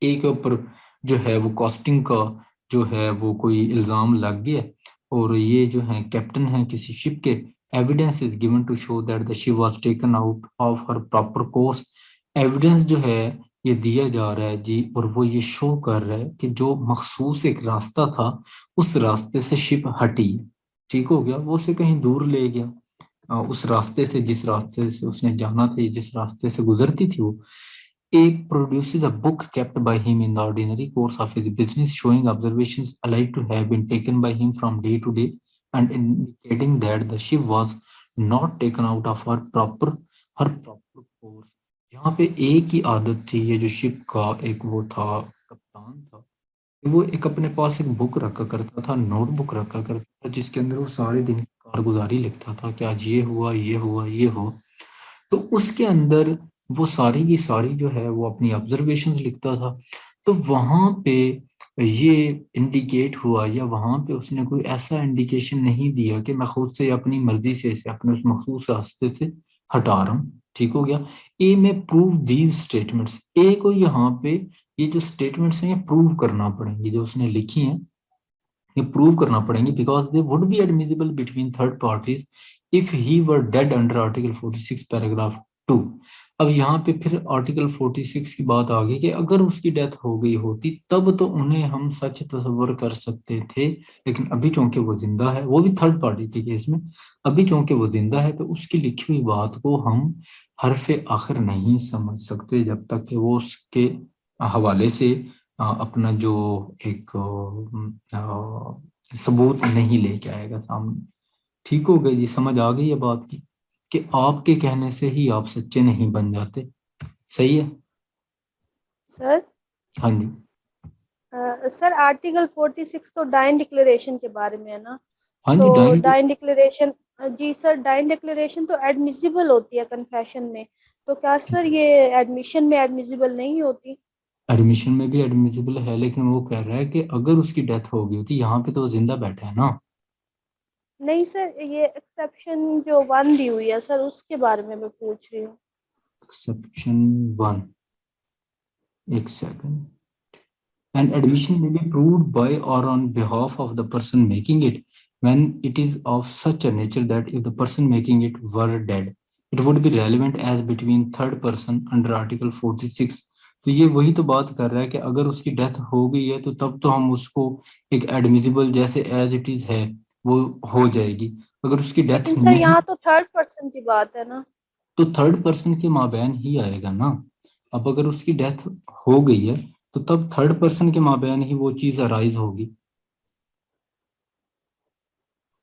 A के ऊपर जो है वो कॉस्टिंग का जो है वो कोई इल्जाम लग गया और ये जो है कैप्टन है किसी शिप के। Evidence is given to show that the ship was taken out of her proper course. Evidence जो है ये दिया जा रहा है जी, और वो ये शो कर रहा है कि जो मखसूस एक रास्ता था उस रास्ते से शिप हटी है। ठीक हो गया, वो उसे कहीं दूर ले गया, उस रास्ते से जिस रास्ते से उसने जाना था, जिस रास्ते से गुजरती थी वो। A produces a book kept by him in the ordinary course of his business, showing observations alike to have been taken by him from day to day, and indicating that the ship was not taken out of her proper course. यहाँ पे एक ही आदत थी, ये जो ship का एक वो था, कप्तान था, वो एक अपने पास एक बुक रखा करता था, नोटबुक रखा करता था, जिसके अंदर वो सारे दिन की कारगुजारी लिखता था कि आज ये हुआ, ये हुआ, ये हुआ। तो उसके अंदर वो सारी की सारी जो है वो अपनी ऑब्जर्वेशंस लिखता था। तो वहां पे ये इंडिकेट हुआ, या वहां पे उसने कोई ऐसा इंडिकेशन नहीं दिया कि मैं खुद से अपनी मर्जी से इसे अपने उस मखसूस रास्ते से हटा रहा हूँ। ठीक हो गया। ए में प्रूव दीज स्टेटमेंट्स, ए को यहाँ पे ये जो स्टेटमेंट्स हैं ये प्रूव करना पड़ेंगे, जो उसने लिखी हैं ये प्रूव करना पड़ेंगे, because they would be admissible between third parties if he were dead under article 46 paragraph 2। अब यहाँ पे फिर आर्टिकल 46 की बात आ गई कि अगर उसकी डेथ हो गई होती तब तो उन्हें हम सच तस्वर कर सकते थे, लेकिन अभी चूंकि वो जिंदा है, वो भी थर्ड पार्टी के केस में, अभी चूंकि वो जिंदा है तो उसकी लिखी हुई बात को हम हरफे आखिर नहीं समझ सकते जब तक कि वो उसके हवाले से अपना जो एक सबूत नहीं लेके आएगा सामने। ठीक हो गई जी, समझ आ गई ये बात की कि आपके कहने से ही आप सच्चे नहीं बन जाते। सही है सर। हाँ जी। सर आर्टिकल 46 तो डाइन डिक्लेरेशन के बारे में है ना? हाँ जी, तो डाइन डिक्लेरेशन, जी सर, डाइन डिक्लेरेशन तो एडमिसिबल होती है कन्फेशन में, तो क्या सर ये एडमिशन में एडमिसिबल नहीं होती? एडमिशन में भी एडमिसिबल है, लेकिन वो कह रहा है कि अगर उसकी डेथ हो गई होती, यहाँ पे तो वो जिंदा बैठा है ना। नहीं सर, ये एक्सेप्शन जो 1 दी हुई है सर, उसके बारे में मैं पूछ रही हूँ। एक्सेप्शन 1, एक second. An admission may be proved by or on behalf of the person making it when it is of such a nature that if the person making it were dead, it would be relevant as between third person under Article 46। तो ये वही तो बात कर रहा है कि अगर उसकी डेथ हो गई है तो तब तो हम उसको एक एडमिसिबल जैसे एज इट इज है वो हो जाएगी। अगर उसकी डेथ लेकिन सर नहीं, यहाँ तो थर्ड पर्सन की बात है ना। तो थर्ड पर्सन के माबैन ही आएगा ना। अब अगर उसकी डेथ हो गई है तो तब थर्ड पर्सन के माबैन ही वो चीज अराइज होगी।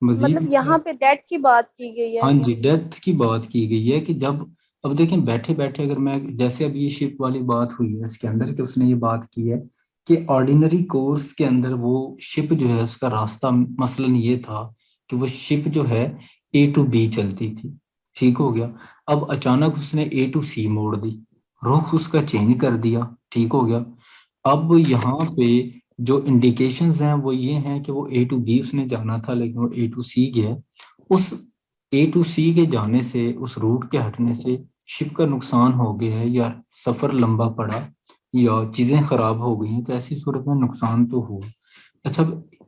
मतलब मजीद, यहाँ पे डेथ की बात की गई है। हाँ जी, डेथ की बात की गई है कि जब, अब देखें बैठे बैठे अगर मैं, जैसे अब ये शिप वाली बात हुई है इसके अंदर कि उसने ये बात की है कि ऑर्डिनरी कोर्स के अंदर वो शिप जो है उसका रास्ता मसलन ये था कि वो शिप जो है A to B चलती थी। ठीक हो गया। अब अचानक उसने A to C मोड़ दी, रुख उसका चेंज कर दिया। ठीक हो गया। अब यहाँ पे जो इंडिकेशंस हैं वो ये हैं कि वो A to B उसने जाना था लेकिन वो A to C गया। उस A to C के जाने से, उस रूट के हटने से शिप का नुकसान हो गया है या सफर लंबा पड़ा या चीजें खराब हो गई हैं, तो ऐसी सूरत में नुकसान तो हुआ। अच्छा,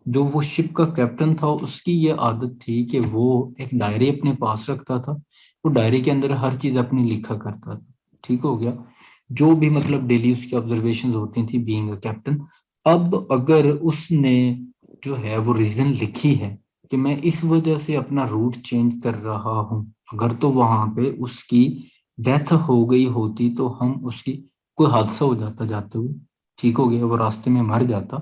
जो वो शिप का कैप्टन था उसकी ये आदत थी कि वो एक डायरी अपने पास रखता था, वो डायरी के अंदर हर चीज अपनी लिखा करता था। ठीक हो गया। जो भी मतलब डेली उसकी ऑब्जर्वेशन होती थी बीइंग अ कैप्टन। अब अगर उसने जो है वो रीजन लिखी है कि मैं इस वजह से अपना रूट चेंज कर रहा हूँ, अगर तो वहां पे उसकी डेथ हो गई होती तो हम उसकी, कोई हादसा हो जाता जाते हुए, ठीक हो गया, वो रास्ते में मर जाता,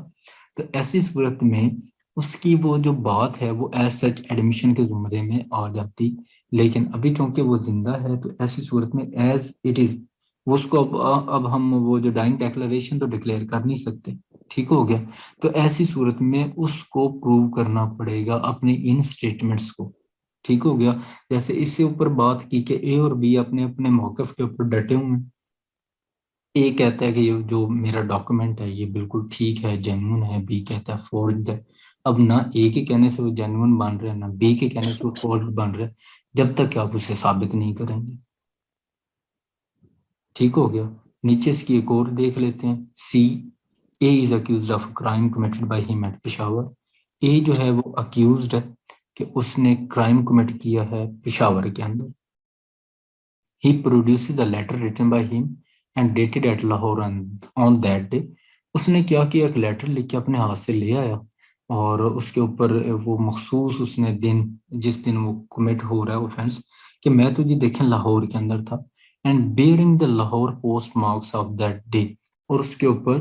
तो ऐसी सूरत में उसकी वो जो बात है वो एज सच एडमिशन के जुमरे में आ जाती। लेकिन अभी क्योंकि वो जिंदा है तो ऐसी सूरत में एज इट इज उसको अब हम वो जो डाइंग डेक्लेरेशन तो डिक्लेयर कर नहीं सकते। ठीक हो गया। तो ऐसी सूरत में उसको प्रूव करना पड़ेगा अपने इन स्टेटमेंट्स को। ठीक हो गया। जैसे इससे ऊपर बात की कि ए और बी अपने अपने मौकफ के ऊपर डटे हुए हैं। ए कहता है कि ये जो मेरा डॉक्यूमेंट है ये बिल्कुल ठीक है, जेन्युइन है। बी कहता है फॉर्ज्ड है। अब ना ए के कहने से वो जेन्युइन बन रहे हैं ना बी के कहने से वो फॉर्ज्ड बन रहे हैं, जब तक कि आप उसे साबित नहीं करेंगे। ठीक हो गया। नीचे इसकी एक और देख लेते हैं। C, A is accused of crime committed by him at Peshawar. A जो है वो अक्यूज्ड है कि उसने क्राइम कमिट किया है पेशावर के अंदर। He produces the letter written by him and dated at Lahore on that day। उसने क्या किया, एक लेटर लिख के अपने हाथ से ले आया और उसके ऊपर वो मखसूस उसने दिन, जिस दिन वो कमिट हो रहा है ऑफेंस, कि मैं तो जी देखें लाहौर के अंदर था, and bearing the Lahore post marks of that day, और उसके ऊपर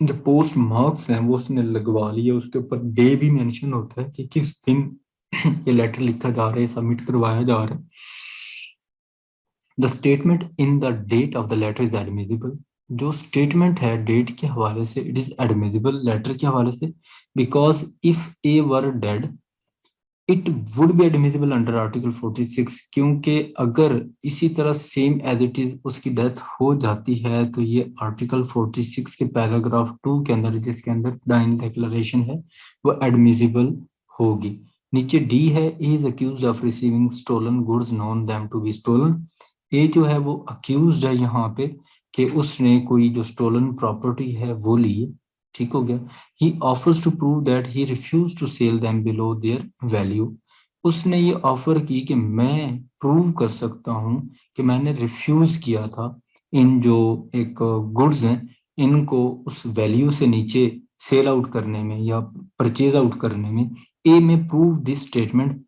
जो पोस्ट मार्क्स हैं वो उसने लगवा लिए, उसके ऊपर डे भी मेंशन होता है कि किस दिन ये लेटर लिखा जा रहा है, सबमिट करवाया जा रहा है। The statement in the date of the letter is admissible, जो स्टेटमेंट है डेट के हवाले से इट इज एडमिसिबल लेटर के हवाले से, because if A were did it would B admissible under article 46, क्योंकि अगर इसी तरह सेम एज इट इज उसकी डेथ हो जाती है तो ये आर्टिकल 46 के पैराग्राफ 2 के अंदर, जिसके अंदर डाइंग डिक्लेरेशन है, वो एडमिसिबल होगी। नीचे डी है, is accused of receiving stolen goods known them to be stolen. A जो है वो अक्यूज्ड है यहाँ पे कि उसने कोई जो स्टोलन प्रॉपर्टी है वो ली, ठीक हो गया। He offers to prove that he refuse to sell them below their value, उसने ये ऑफर की कि मैं प्रूव कर सकता हूँ कि मैंने रिफ्यूज किया था इन जो एक गुड्स हैं इनको उस वैल्यू से नीचे सेल आउट करने में या परचेज आउट करने में। ए may prove this statement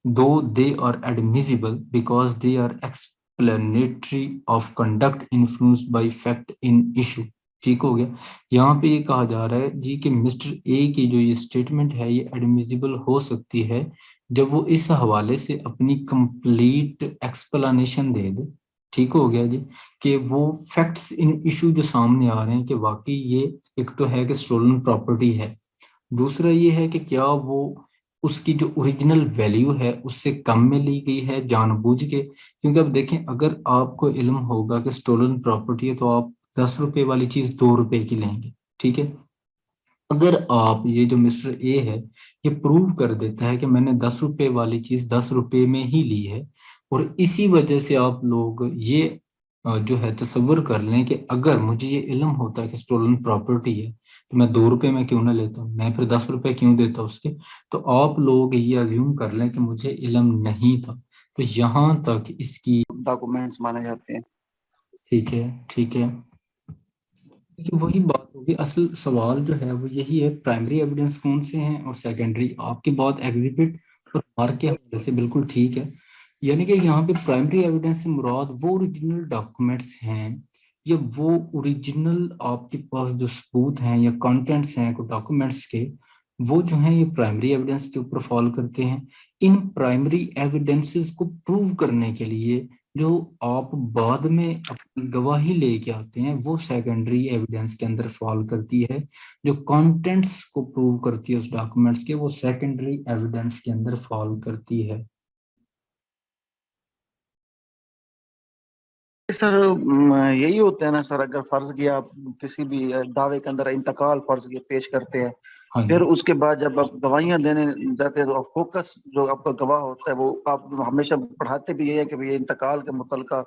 though they are admissible because they are explanatory of conduct influenced by fact in issue। ठीक हो गया। यहाँ पे ये कहा जा रहा है जी कि मिस्टर ए की जो ये स्टेटमेंट है ये एडमिसिबल हो सकती है जब वो इस हवाले से अपनी कंप्लीट एक्सप्लेनेशन दे दे, ठीक हो गया जी, कि वो फैक्ट्स इन इशू जो सामने आ रहे हैं कि वाकई ये एक तो है कि स्टोलन प्रॉपर्टी है, दूसरा ये है कि क्या वो उसकी जो ओरिजिनल वैल्यू है उससे कम में ली गई है जानबूझ के। क्योंकि अब देखें, अगर आपको इल्म होगा कि स्टोलन प्रॉपर्टी है तो आप 10 रुपए वाली चीज 2 रुपए की लेंगे, ठीक है। अगर आप ये जो मिस्टर ए है ये प्रूव कर देता है कि मैंने 10 रुपए वाली चीज 10 रुपए में ही ली है, और इसी वजह से आप लोग ये जो है तसव्वुर कर लें कि अगर मुझे ये इल्म होता है कि स्टोलन प्रॉपर्टी है तो मैं 2 रुपए में क्यों ना लेता, मैं फिर 10 रुपए क्यों देता उसके। तो आप लोग ये अज्यूम कर लें कि मुझे इल्म नहीं था, तो यहाँ तक इसकी डॉक्यूमेंट्स माने जाते हैं। ठीक है, ठीक है। देखिए वही बात होगी, असल सवाल जो है वो यही है, प्राइमरी एविडेंस कौन से हैं और सेकेंडरी। आपकी बात एग्जिबिट और मार्क के हवाले से बिल्कुल ठीक है, यानी कि यहाँ पे प्राइमरी एविडेंस से मुराद वो ओरिजिनल डॉक्यूमेंट्स हैं या वो ओरिजिनल आपके पास जो सबूत हैं या कंटेंट्स हैं डॉक्यूमेंट्स के, वो जो हैं ये प्राइमरी एविडेंस के ऊपर फॉलो करते हैं। इन प्राइमरी एविडेंसेस को प्रूव करने के लिए जो आप बाद में अपनी गवाही लेके आते हैं वो सेकेंडरी एविडेंस के अंदर फॉल करती है। जो कंटेंट्स को प्रूव करती है उस डॉक्यूमेंट्स के, वो सेकेंडरी एविडेंस के अंदर फॉल करती है। सर यही होता है ना सर, अगर फर्ज किया आप किसी भी दावे के अंदर इंतकाल फर्ज किया पेश करते हैं, हाँ फिर जी, उसके बाद जब आप गवाहियां देने जाते हैं तो फोकस जो आपका गवाह होता है वो आप हमेशा पढ़ाते भी ये है कि भाई इंतकाल के मुतलका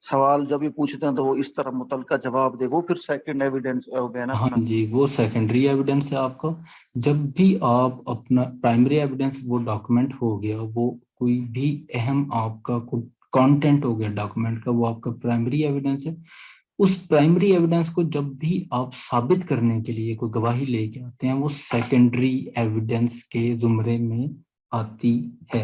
सवाल जब भी पूछते हैं तो वो इस तरह मुतलका जवाब दे, वो फिर सेकंड एविडेंस हो गया ना हाँ अपना। जी, वो सेकेंडरी एविडेंस है आपका। जब भी आप अपना प्राइमरी एविडेंस वो डॉक्यूमेंट हो गया, वो कोई भी अहम आपका कोई कंटेंट हो गया डॉक्यूमेंट का, वो आपका प्राइमरी एविडेंस है। उस प्राइमरी एविडेंस को जब भी आप साबित करने के लिए कोई गवाही लेके आते हैं वो सेकेंडरी एविडेंस के जुमरे में आती है।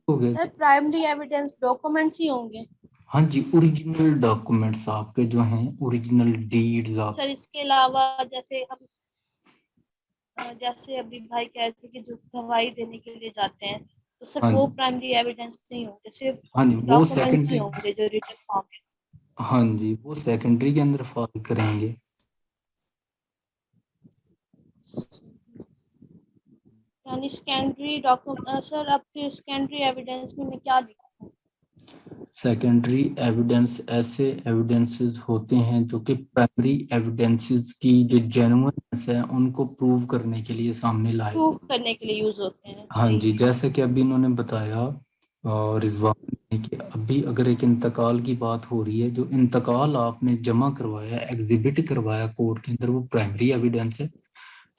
हो गया। सर प्राइमरी एविडेंस डॉक्यूमेंट्स ही होंगे? हाँ जी, ओरिजिनल डॉक्यूमेंट्स आपके जो हैं, ओरिजिनल डीड्स आप। सर इसके अलावा जैसे हम जैसे अभी भाई कहते हैं कि जो गवाही देने के लिए जाते हैं तो सर हाँ वो जी, प्राइमरी एविडेंस नहीं होंगे, सिर्फ हाँ जी, वो डॉक्यूमेंट्स ही सेकेंडरी, होंगे जो रिटन फॉर्म में। हाँ जी, वो सेकेंडरी के अंदर फॉल करेंगे। यानी सेकेंडरी डॉक्यूमेंट सर, अब फिर सेकेंडरी एविडेंस में मैं क्या लिखूं? सेकेंडरी एविडेंस ऐसे एविडेंसेस होते हैं जो कि प्राइमरी एविडेंसेस की जो जेन्युइननेस है उनको प्रूव करने के लिए सामने लाए प्रूव जाते करने के लिए यूज होते हैं, हैं। हाँ सही जी, है। जैसा कि अभी इन्होंने बताया रिजवान ने कि अभी अगर एक इंतकाल की बात हो रही है, जो इंतकाल आपने जमा करवाया, एग्जिबिट करवाया कोर्ट के अंदर, वो प्राइमरी एविडेंस है।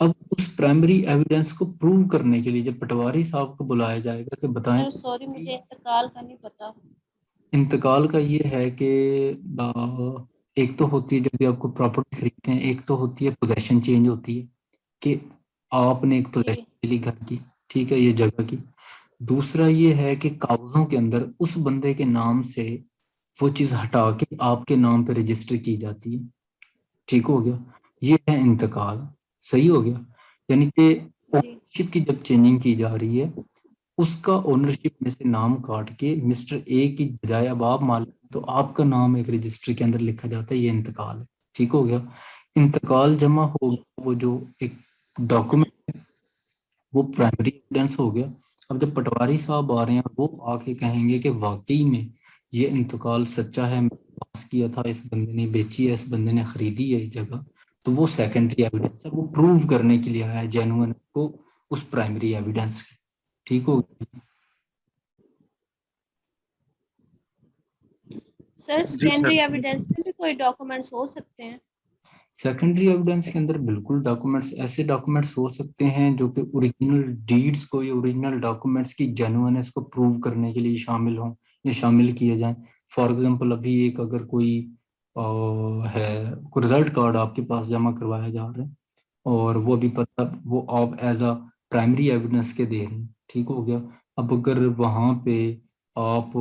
अब उस प्राइमरी एविडेंस को प्रूव करने के लिए जब पटवारी साहब को बुलाया जाएगा कि बताएं सर सॉरी, मुझे इंतकाल का नहीं पता। इंतकाल का, ये है कि एक तो होती है जब भी आपको प्रॉपर्टी खरीदते हैं, एक तो होती है पोजेशन चेंज होती है कि आपने एक पोजेशन जी ली घर की, ठीक है, ये जगह की। दूसरा ये है कि कागजों के अंदर उस बंदे के नाम से वो चीज हटा के आपके नाम पे रजिस्टर की जाती है, ठीक हो गया। ये है इंतकाल, सही हो गया। यानी कि जी ओनरशिप की जब चेंजिंग की जा रही है, उसका ओनरशिप में से नाम काट के मिस्टर ए की बजाय अब आप मालिक हैं, तो आपका नाम एक रजिस्टर के अंदर लिखा जाता है, ये इंतकाल है, ठीक हो गया। इंतकाल जमा हो जी गया, वो जो एक डॉक्यूमेंट है वो प्राइमरी एविडेंस हो गया। अब जब पटवारी साहब आ रहे हैं वो आके कहेंगे कि वाकई में ये इंतकाल सच्चा है, मैंने पास किया था, इस बंदे ने बेची है, इस बंदे ने खरीदी है इस जगह, तो वो सेकेंडरी एविडेंस है, वो प्रूव करने के लिए आया है जेन्युइन को उस प्राइमरी एविडेंस की, ठीक हो गया। सर, जी सेकेंडरी सर। एविडेंस में भी कोई डॉक्यूमेंट्स हो सकते हैं? सेकेंडरी एविडेंस के अंदर बिल्कुल डॉक्यूमेंट्स, ऐसे डॉक्यूमेंट्स हो सकते हैं जो कि ओरिजिनल डीड्स को या ओरिजिनल डॉक्यूमेंट्स की जेन्युइननेस को प्रूव करने के लिए शामिल हों या शामिल किए जाएं। फॉर एग्जांपल अभी एक अगर कोई है, कोई रिजल्ट कार्ड आपके पास जमा करवाया जा रहा है और वो अभी पता वो आप एज अ प्राइमरी एविडेंस के दे रहे हैं, ठीक हो गया। अब अगर वहाँ पे आप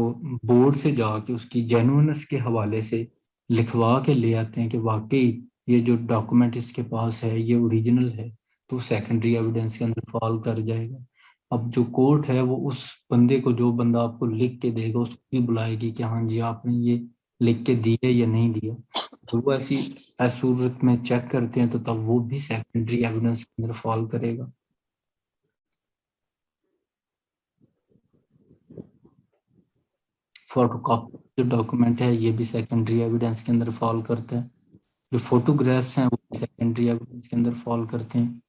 बोर्ड से जाके उसकी जेन्युइननेस के हवाले से लिखवा के ले आते हैं कि वाकई ये जो डॉक्यूमेंट इसके पास है ये ओरिजिनल है, तो सेकेंडरी एविडेंस के अंदर फॉल कर जाएगा। अब जो कोर्ट है वो उस बंदे को, जो बंदा आपको लिख के देगा, उसको भी बुलाएगी कि हाँ जी आपने ये लिख के दिया या नहीं दिया। तो वो ऐसी सूरत में चेक करते हैं तो तब वो भी सेकेंडरी एविडेंस के अंदर फॉल करेगा। फोटोकॉपी जो डॉक्यूमेंट है ये भी सेकेंडरी एविडेंस के अंदर फॉल करता है। जो फोटोग्राफ्स हैं वो सेकेंडरी एविडेंस के अंदर फॉल करते हैं।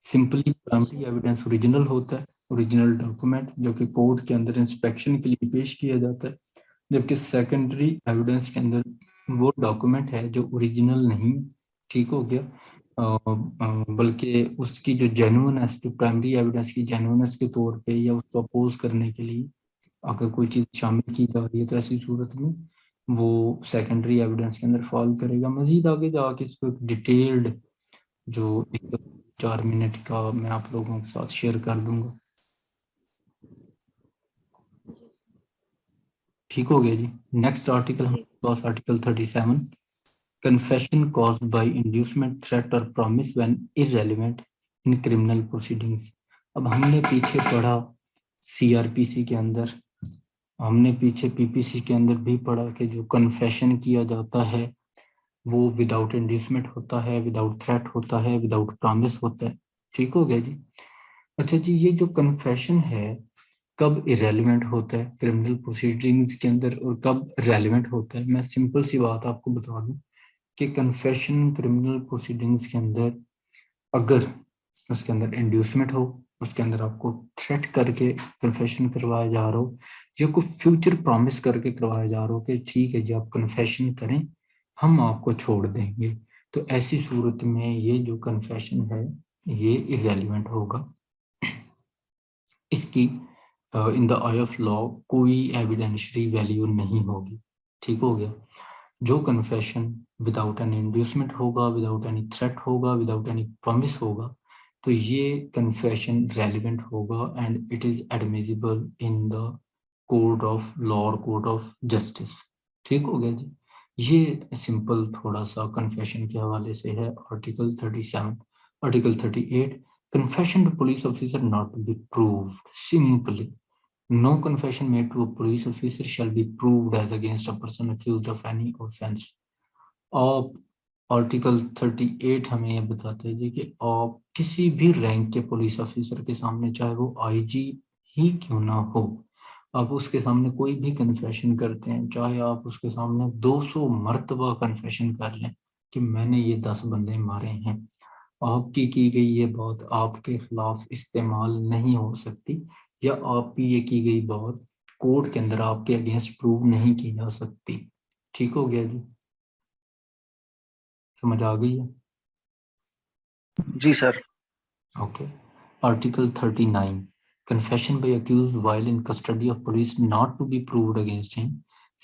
सिंपली प्राइमरी अच्छा एविडेंस ओरिजिनल होता है, ओरिजिनल डॉक्यूमेंट जो कि कोर्ट के अंदर इंस्पेक्शन के लिए पेश किया जाता है, जबकि सेकेंडरी एविडेंस के अंदर वो डॉक्यूमेंट है जो ओरिजिनल नहीं, ठीक हो गया, बल्कि उसकी जो जेन्युइननेस, जो प्राइमरी एविडेंस की जेन्युइननेस के तौर पे या उसको अपोज करने के लिए अगर कोई चीज़ शामिल की जा रही है तो ऐसी सूरत में वो सेकेंडरी एविडेंस के अंदर फॉल करेगा। मजीद आगे जाके इसको एक डिटेल्ड जो एक 4 मिनट का मैं आप लोगों के साथ शेयर कर दूंगा, जी ठीक हो गया जी। नेक्स्ट आर्टिकल जी हमारे पास article 37, confession caused by inducement, threat और promise when irrelevant in criminal proceedings. अब हमने पीछे पढ़ा सीआरपीसी के अंदर, हमने पीछे पीपीसी के अंदर भी पढ़ा कि जो कन्फेशन किया जाता है वो विदाउट इंड्यूसमेंट होता है, विदाउट थ्रेट होता है, विदाउट प्रॉमिस होता है, ठीक हो गया जी। अच्छा जी, ये जो कन्फेशन है कब इरेलीवेंट होता है क्रिमिनल प्रोसीडिंग्स के अंदर और कब रेलेवेंट होता है, मैं सिंपल सी बात आपको बता दूं कि कन्फेशन क्रिमिनल प्रोसीडिंग्स के अंदर अगर उसके अंदर इंड्यूसमेंट हो, उसके अंदर आपको थ्रेट करके कन्फेशन करवाया जा रहा हो या कोई फ्यूचर प्रॉमिस करके करवाया जा रहा हो कि ठीक है जी आप कन्फेशन करें हम आपको छोड़ देंगे, तो ऐसी सूरत में ये जो कन्फेशन है ये इरेलीवेंट होगा। इसकी in the I of law कोई एविडेंशियरी वैल्यू नहीं होगी, ठीक हो गया। जो कन्फेशन विदाउट एनी इंड्यूसमेंट होगा, विदाउट एनी थ्रेट होगा, विदाउट एनी प्रॉमिस होगा, तो ये कन्फेशन रेलिवेंट होगा and it is admissible in the court of law और कोर्ट ऑफ जस्टिस, ठीक हो गया जी। ये सिंपल थोड़ा सा कन्फेशन के हवाले से है। Article 37, article 38, confession to police officer not to be proved simply, no confession made to a police officer shall be proved as against a person accused of any offense। आप article 38 हमें ये बताते हैं जी कि आप किसी भी रैंक के पुलिस ऑफिसर के सामने, चाहे वो आईजी ही क्यों ना हो, आप उसके सामने कोई भी कन्फेशन करते हैं, चाहे आप उसके सामने 200 मर्तबा कन्फेशन कर लें कि मैंने ये 10 बंदे मारे हैं, आपकी की गई ये बात आपके खिलाफ इस्तेमाल नहीं हो सकती या आपकी ये की गई बात कोर्ट के अंदर आपके अगेंस्ट प्रूव नहीं की जा सकती, ठीक हो गया जी, समझ आ गई है? जी sir. Okay. Article 39, confession by accused while in custody of police not to be proved against him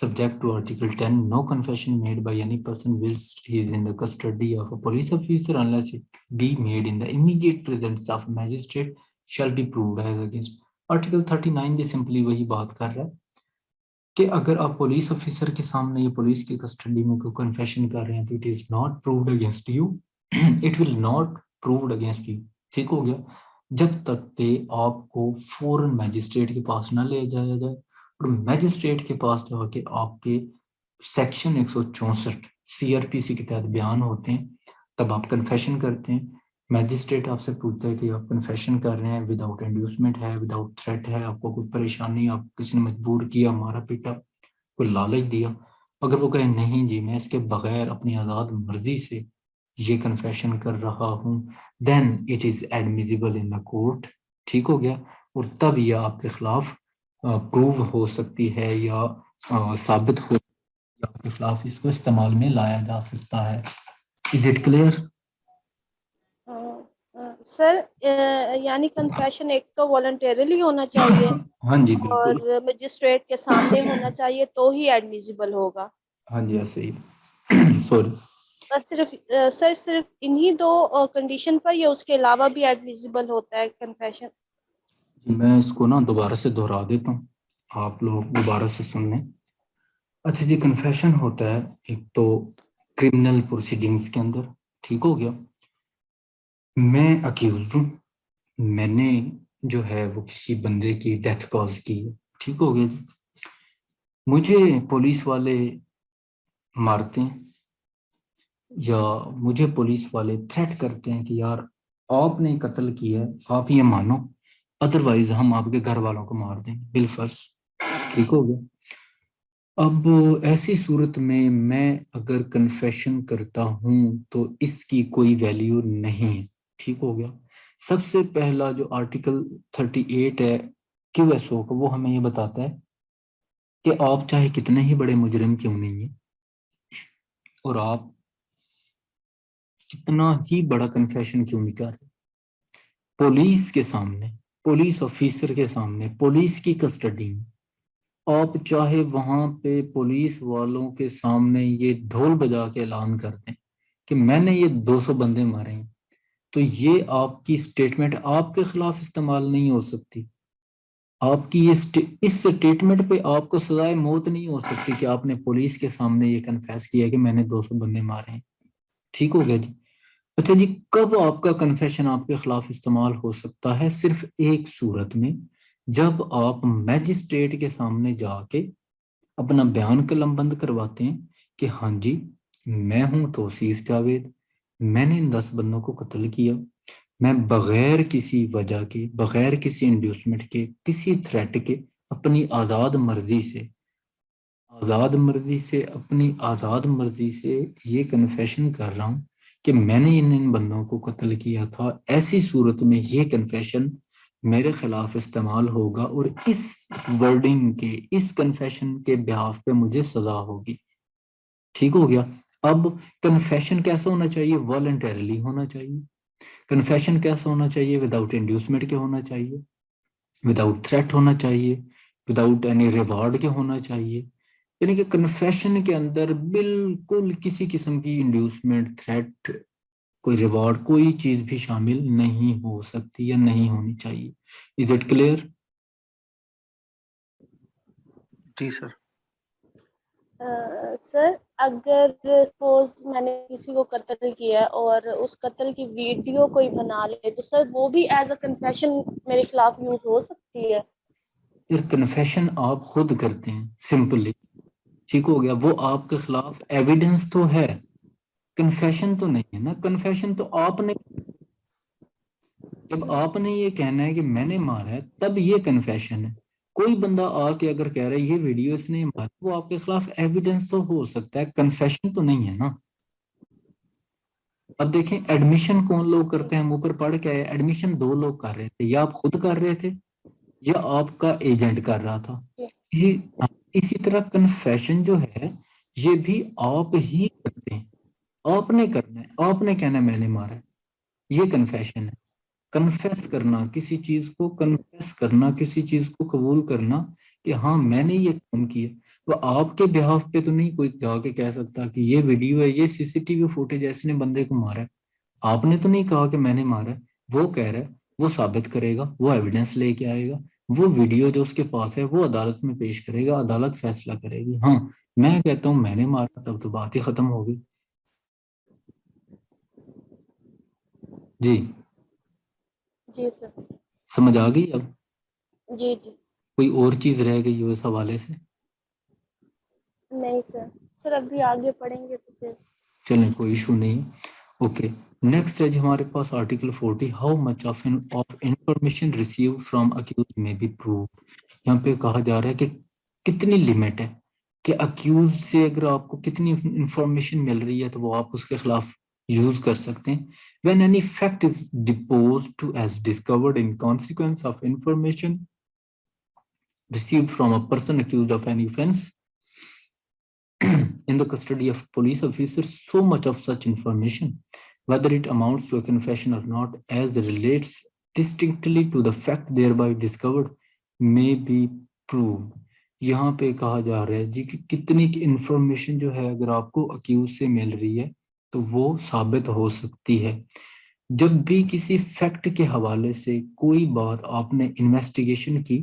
subject to Article 10, no confession made by any person whilst he is in the custody of a police officer unless it be made in the immediate presence of a magistrate shall be proved as against. Article 39 भी simply वही बात कर रहा है कि अगर आप police officer के सामने या पुलिस की कस्टडी में कोई कन्फेशन कर रहे हैं तो it is not proved against you, it will not proved against you. ठीक हो गया? जब तक के आपको फौरन मैजिस्ट्रेट के पास ना ले जाया जाए और मैजिस्ट्रेट के पास जाके आपके सेक्शन 164 सीआरपीसी के तहत बयान होते हैं, तब आप कन्फेशन करते हैं। मैजिस्ट्रेट आपसे पूछता है कि आप कन्फेशन कर रहे हैं, विदाउट इंड्यूसमेंट है, विदाउट थ्रेट है, आपको कोई परेशानी, आप किसी ने मजबूर किया, मारा पीटा, कोई लालच दिया। अगर वो कहे नहीं जी मैं इसके बगैर अपनी आज़ाद मर्जी से ये कन्फेशन कर रहा हूँ, then it is admissible in the court. ठीक हो गया? और तब यह आपके खिलाफ प्रूव हो सकती है या साबित हो, आपके खिलाफ इसको इस्तेमाल में लाया जा सकता है। Is it clear? सर यानी कन्फेशन एक तो वॉलंटरीली होना चाहिए हाँ जी बिल्कुल। और मजिस्ट्रेट के सामने होना चाहिए तो ही एडमिजिबल होगा। हाँ जी ऐसे ही सॉरी सर सिर्फ इन्हीं दो कंडीशन पर या उसके अलावा भी एडमिजिबल होता है कन्फेशन? मैं इसको ना दोबारा से दोहरा देता हूँ, आप लोग दोबारा से सुन लें। अच्छा जी, कन्फेशन होता है एक तो क्रिमिनल प्रोसीडिंग्स के अंदर। ठीक हो गया? मैं अक्यूज हूँ, मैंने जो है वो किसी बंदे की डेथ कॉज की है। ठीक हो गया जी? मुझे पुलिस वाले मारते हैं या मुझे पुलिस वाले थ्रेट करते हैं कि यार आपने कत्ल किया है, आप ये मानो, अदरवाइज हम आपके घर वालों को मार देंगे बिलफर्ज। ठीक हो गया? अब ऐसी सूरत में मैं अगर कन्फेशन करता हूं तो इसकी कोई वैल्यू नहीं है। ठीक हो गया? सबसे पहला जो आर्टिकल 38 है क्यूएसओ का, वो हमें ये बताता है कि आप चाहे कितने ही बड़े मुजरिम क्यों नहीं है और आप कितना ही बड़ा कन्फेशन क्यों नहीं कर रहे, पुलिस के सामने, पुलिस ऑफिसर के सामने, पुलिस की कस्टडी में, आप चाहे वहां पे पुलिस वालों के सामने ये ढोल बजा के ऐलान कर दें कि मैंने ये 200 बंदे मारे हैं, तो ये आपकी स्टेटमेंट आपके खिलाफ इस्तेमाल नहीं हो सकती। आपकी इस स्टेटमेंट पे आपको सजाए मौत नहीं हो सकती कि आपने पुलिस के सामने ये कन्फेस किया कि मैंने 200 बंदे मारे हैं। ठीक हो गया जी? अच्छा जी, कब आपका कन्फेशन आपके खिलाफ इस्तेमाल हो सकता है? सिर्फ एक सूरत में, जब आप मैजिस्ट्रेट के सामने जाके अपना बयान कलमबंद करवाते हैं कि हाँ जी मैं हूं तौसीफ जावेद, मैंने इन 10 बंदों को कत्ल किया, मैं बगैर किसी वजह के, बगैर किसी इंड्यूसमेंट के, किसी थ्रेट के, अपनी आज़ाद मर्जी से, आज़ाद मर्जी से, अपनी आज़ाद मर्जी से ये कन्फेशन कर रहा हूँ कि मैंने इन बंदों को कत्ल किया था। ऐसी सूरत में ये कन्फेशन मेरे खिलाफ इस्तेमाल होगा और इस वर्डिंग के, इस कन्फेशन के बिहाफ पे मुझे सजा होगी। ठीक हो गया? अब कन्फेशन कैसा होना चाहिए? वॉलंटरीली होना चाहिए। कन्फेशन कैसा होना चाहिए? विदाउट इंड्यूसमेंट के होना चाहिए, विदाउट थ्रेट होना चाहिए, विदाउट एनी रिवार्ड के होना चाहिए। यानी कि कन्फेशन के अंदर बिल्कुल किसी किस्म की इंड्यूसमेंट, थ्रेट, कोई रिवॉर्ड, कोई चीज भी शामिल नहीं हो सकती या नहीं होनी चाहिए। Is it clear? जी सर। सर अगर सपोज मैंने किसी को कत्ल किया और उस कत्ल की वीडियो कोई बना ले तो सर वो भी एज अ कन्फेशन मेरे खिलाफ यूज हो सकती है? फिर कन्फेशन आप खुद करते हैं सिंपली। ठीक हो गया? वो आपके खिलाफ एविडेंस तो है, कन्फेशन तो नहीं है ना। कन्फेशन तो आपने, जब आपने ये कहना है कि मैंने मारा है तब ये कन्फेशन है। कोई बंदा आके अगर कह रहा है ये वीडियो इसने मारा, वो आपके खिलाफ एविडेंस तो हो सकता है, कन्फेशन तो नहीं है ना। अब देखें एडमिशन कौन लोग करते हैं, हम ऊपर पढ़ के आए, एडमिशन 2 लोग कर रहे थे, या आप खुद कर रहे थे या आपका एजेंट कर रहा था। इसी इसी तरह कन्फेशन जो है ये भी आप ही करते हैं, आपने करना है, आपने कहना है मैंने मारा है, ये कन्फेशन है। कन्फेस करना किसी चीज को, कन्फेस करना किसी चीज को, कबूल करना कि हाँ मैंने ये काम किया। तो आपके बिहाफ पे तो नहीं कोई जाके कह सकता कि ये वीडियो है, ये सीसीटीवी फुटेज है, इसने बंदे को मारा है। आपने तो नहीं कहा कि मैंने मारा है, वो कह रहा है, वो साबित करेगा, वो एविडेंस लेके आएगा, वो वीडियो जो उसके पास है वो अदालत में पेश करेगा, अदालत फैसला करेगी। हाँ, मैं कहता हूँ मैंने मारा, तब तो बात ही खत्म होगी। जी, जी सर। समझ आ गई अब? जी जी। कोई और चीज रह गई हो इस हवाले से? नहीं सर, सर अभी आगे पढ़ेंगे तो फिर। चलें, कोई इशू नहीं। ओके, नेक्स्ट है जी हमारे पास article 40, how much of information receive from accuse may be prove. यहाँ पे कहा जा रहा है कि कितनी लिमिट है कि अक्यूज से अगर आपको कितनी इंफॉर्मेशन मिल रही है तो वो आप उसके खिलाफ यूज कर सकते हैं। When any fact is deposed to as discovered in consequence of information received from a person accused of any offense in the custody of a police officer, so much of such information, whether it amounts to a confession or not, as relates distinctly to the fact thereby discovered, may be proved। यहाँ पे कहा जा रहा है जी कि कितनी information जो है अगर आपको अक्यूज से मिल रही है तो वो साबित हो सकती है। जब भी किसी फैक्ट के हवाले से कोई बात आपने इन्वेस्टिगेशन की,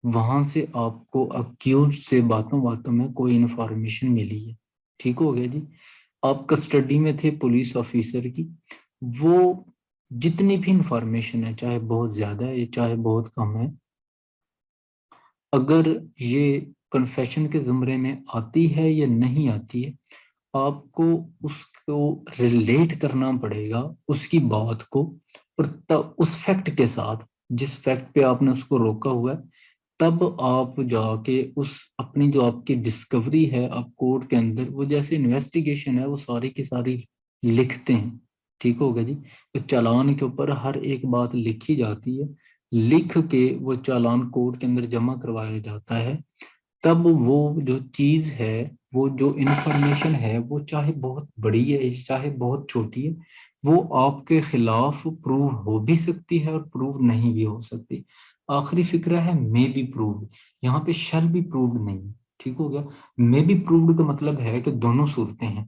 वहां से आपको अक्यूज से बातों बातों में कोई इंफॉर्मेशन मिली है, ठीक हो गया जी। आप कस्टडी में थे पुलिस ऑफिसर की, वो जितनी भी इंफॉर्मेशन है, चाहे बहुत ज्यादा है चाहे बहुत कम है, अगर ये कन्फेशन के जुमरे में आती है या नहीं आती है, आपको उसको रिलेट करना पड़ेगा उसकी बात को, और तब उस फैक्ट के साथ जिस फैक्ट पे आपने उसको रोका हुआ है, तब आप जाके उस अपनी जो आपकी डिस्कवरी है आप कोर्ट के अंदर वो जैसे इन्वेस्टिगेशन है वो सारी की सारी लिखते हैं, ठीक होगा जी। तो चालान के ऊपर हर एक बात लिखी जाती है, लिख के वो चालान कोर्ट के अंदर जमा करवाया जाता है। तब वो जो चीज है, वो जो इंफॉर्मेशन है, वो चाहे बहुत बड़ी है चाहे बहुत छोटी है, वो आपके खिलाफ प्रूव हो भी सकती है और प्रूव नहीं भी हो सकती। आखिरी फिक्रा है मे बी प्रूव्ड, यहाँ पे शैल बी प्रूव्ड नहीं, ठीक हो गया। मे बी प्रूव्ड का मतलब है कि दोनों सूरतें हैं,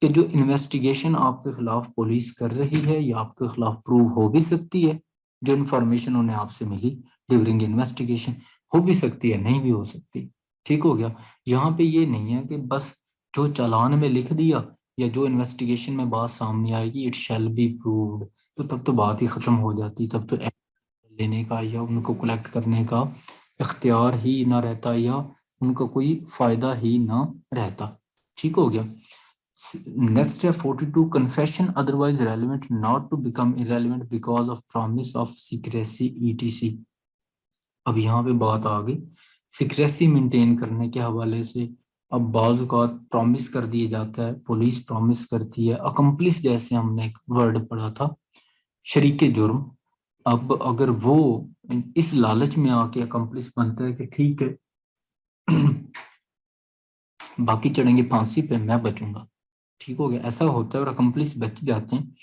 कि जो इन्वेस्टिगेशन आपके खिलाफ पुलिस कर रही है या आपके खिलाफ प्रूव हो भी सकती है, जो इन्फॉर्मेशन उन्हें आपसे मिली ड्यूरिंग इन्वेस्टिगेशन, हो भी सकती है नहीं भी हो सकती, ठीक हो गया। यहाँ पे ये नहीं है कि बस जो चालान में लिख दिया या जो इन्वेस्टिगेशन में बात सामने आएगी इट शैल बी प्रूव्ड, तो तब तो बात ही खत्म हो जाती, तब तो लेने का या उनको कलेक्ट करने का इख्तियार ही ना रहता या उनका कोई फायदा ही ना रहता, ठीक हो गया। नेक्स्ट है 42, confession otherwise relevant not to become irrelevant because of promise of secrecy etc. अब यहाँ पे बात आ गई सीक्रेसी मेंटेन करने के हवाले से। अब बाज़ औक़ात प्रॉमिस कर दिया जाता है, पुलिस प्रॉमिस करती है, अकम्प्लिस जैसे हमने एक वर्ड पढ़ा था, शरीके जुर्म। अब अगर वो इस लालच में आके अकम्प्लिस बनता है कि ठीक है बाकी चढ़ेंगे फांसी पे, मैं बचूंगा, ठीक हो गया, ऐसा होता है और अकम्प्लिस बच जाते हैं।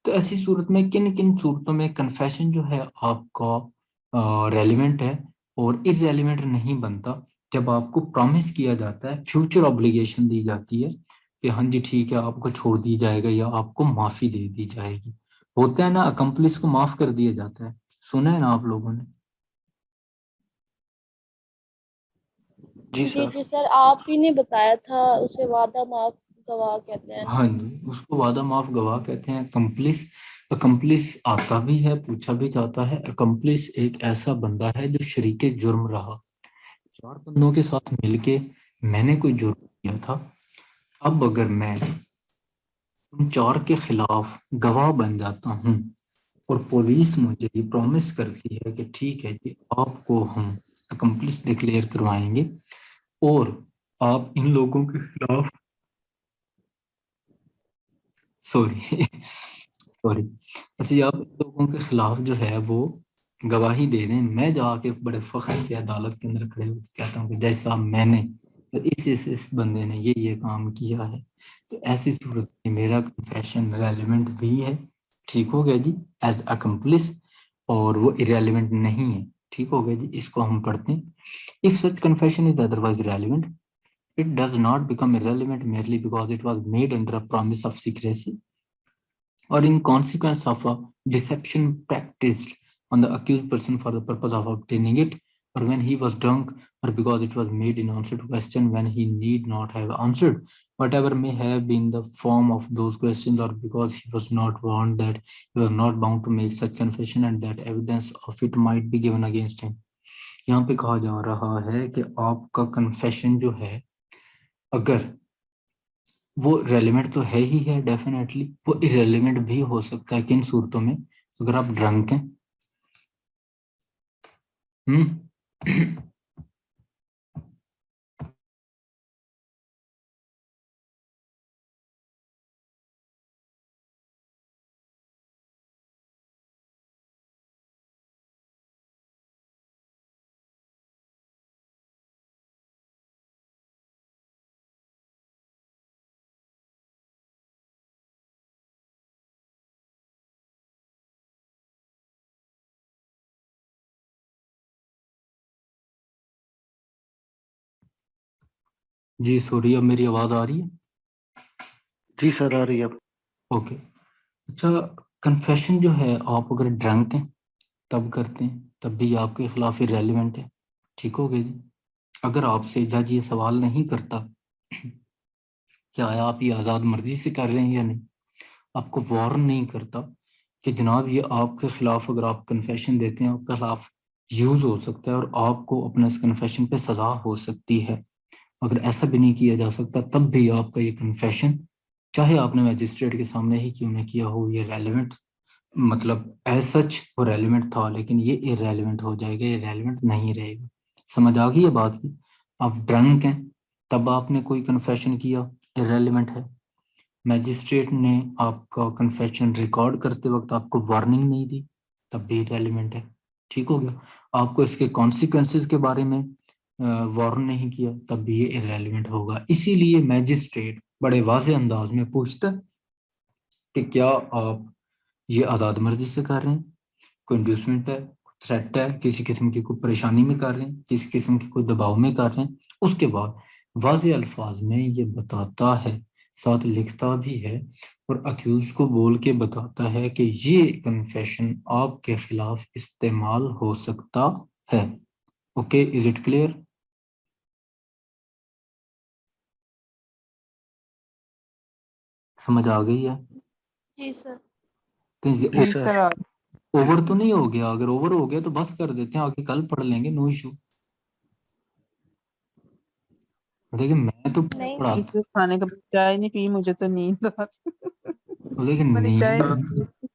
तो ऐसी सूरत में किन किन सूरतों में कन्फेशन जो है आपका रेलिवेंट है और इररेलिवेंट नहीं बनता? जब आपको प्रॉमिस किया जाता है, फ्यूचर ऑब्लिगेशन दी जाती है कि हाँ जी ठीक है आपको छोड़ दी जाएगा या आपको माफी दे दी जाएगी, होता है ना, अकम्प्लिस को माफ कर दिया जाता है, सुना है ना आप लोगों ने? जी जी सर। जी सर, आप ही ने बताया था उसे वादा माफ गवाह कहते हैं ना। हाँ जी, उसको वादा माफ गवाह कहते हैं। अकम्प्लिस, अकम्प्लिस आता भी है, पूछा भी जाता है। अकम्प्लिस एक ऐसा बंदा है जो शरीके जुर्म रहा, चार बंदों के साथ मिलके मैंने कोई जुर्म किया था, अब अगर मैं उन चार के खिलाफ गवाह बन जाता हूँ और पुलिस मुझे ये प्रॉमिस करती है कि ठीक है जी आपको हम अकम्प्लिस डिक्लेयर करवाएंगे और आप इन लोगों के खिलाफ, सॉरी सॉरी, अच्छा जी आप इन लोगों के खिलाफ जो है वो गवाही दे दें, मैं जाके बड़े फख्र से अदालत के अंदर खड़े होकर कहता हूँ कि जज साहब मैंने तो इस बंदे ने ये काम किया है, तो ऐसी सूरत में मेरा कन्फेशन रेलिवेंट भी है, ठीक हो गया जी, एज अकम्प्लिस, और वो इरेलीवेंट नहीं है, ठीक हो गया जी। इसको हम पढ़ते हैं, if such confession is otherwise relevant it does not become irrelevant merely because it was made under a promise of secrecy or in consequence of a deception practiced on the accused person for the purpose of obtaining it, or when he was drunk, or because it was made in answer to question when he need not have answered, whatever may have been the form of those questions, or because he was not warned that he was not bound to make such confession and that evidence of it might be given against him. यहाँ पे कहा जा रहा है कि आपका confession जो है, अगर वो रेलिवेंट तो है ही है, डेफिनेटली वो इरेलीवेंट भी हो सकता है। किन सूरतों में? अगर आप ड्रंक हैं, जी सॉरी, अब मेरी आवाज आ रही है? जी सर आ रही है। ओके, अच्छा, कन्फेशन जो है आप अगर ड्रंक हैं तब करते हैं, तब भी आपके खिलाफ इरेलीवेंट है। ठीक हो गया जी। अगर आपसे जज ये सवाल नहीं करता क्या आप ये आज़ाद मर्जी से कर रहे हैं या नहीं, आपको वार्न नहीं करता कि जनाब ये आपके खिलाफ अगर आप कन्फेशन देते हैं आपके खिलाफ यूज हो सकता है और आपको अपने इस कन्फेशन पे सजा हो सकती है, अगर ऐसा भी नहीं किया जा सकता तब भी आपका ये कन्फेशन, चाहे आपने मैजिस्ट्रेट के सामने ही क्यों ना किया हो, ये रेलिवेंट, मतलब एज सच वो रेलिवेंट था, लेकिन ये इरेलीवेंट हो जाएगा, ये रेलिवेंट नहीं रहेगा। समझ आ गई है बात की? आप ड्रंक हैं तब आपने कोई कन्फेशन किया, इरेलीवेंट है। मैजिस्ट्रेट ने आपका कन्फेशन रिकॉर्ड करते वक्त आपको वार्निंग नहीं दी, तब भी इरेलीवेंट है। ठीक हो गया? आपको इसके कॉन्सिक्वेंसेस के बारे में वार्न नहीं किया, तब भी ये इरेलीवेंट होगा। इसीलिए मैजिस्ट्रेट बड़े वाज़ेह अंदाज में पूछता है कि क्या आप ये आज़ाद मर्जी से कर रहे हैं, कोई इंड्यूसमेंट है, थ्रेट है, किसी किस्म की कोई परेशानी में कर रहे हैं, किसी किस्म की कोई दबाव में कर रहे हैं। उसके बाद वाज़ेह अल्फाज में ये बताता है, साथ लिखता भी है और अक्यूज को बोल के बताता है कि ये कन्फेशन आपके खिलाफ इस्तेमाल हो सकता है। Okay, is it clear? समझ आ गई है? जी सर। कहीं जी जी सर। सर ओवर तो नहीं हो गया? अगर ओवर हो गया तो बस कर देते हैं, आगे कल पढ़ लेंगे, नो इशू। देखिए मैं तो नहीं पढ़ाता, इस खाने का चाय नहीं पी, मुझे तो नींद आ रही। लेकिन मैंने चाय नींद, नहीं पी।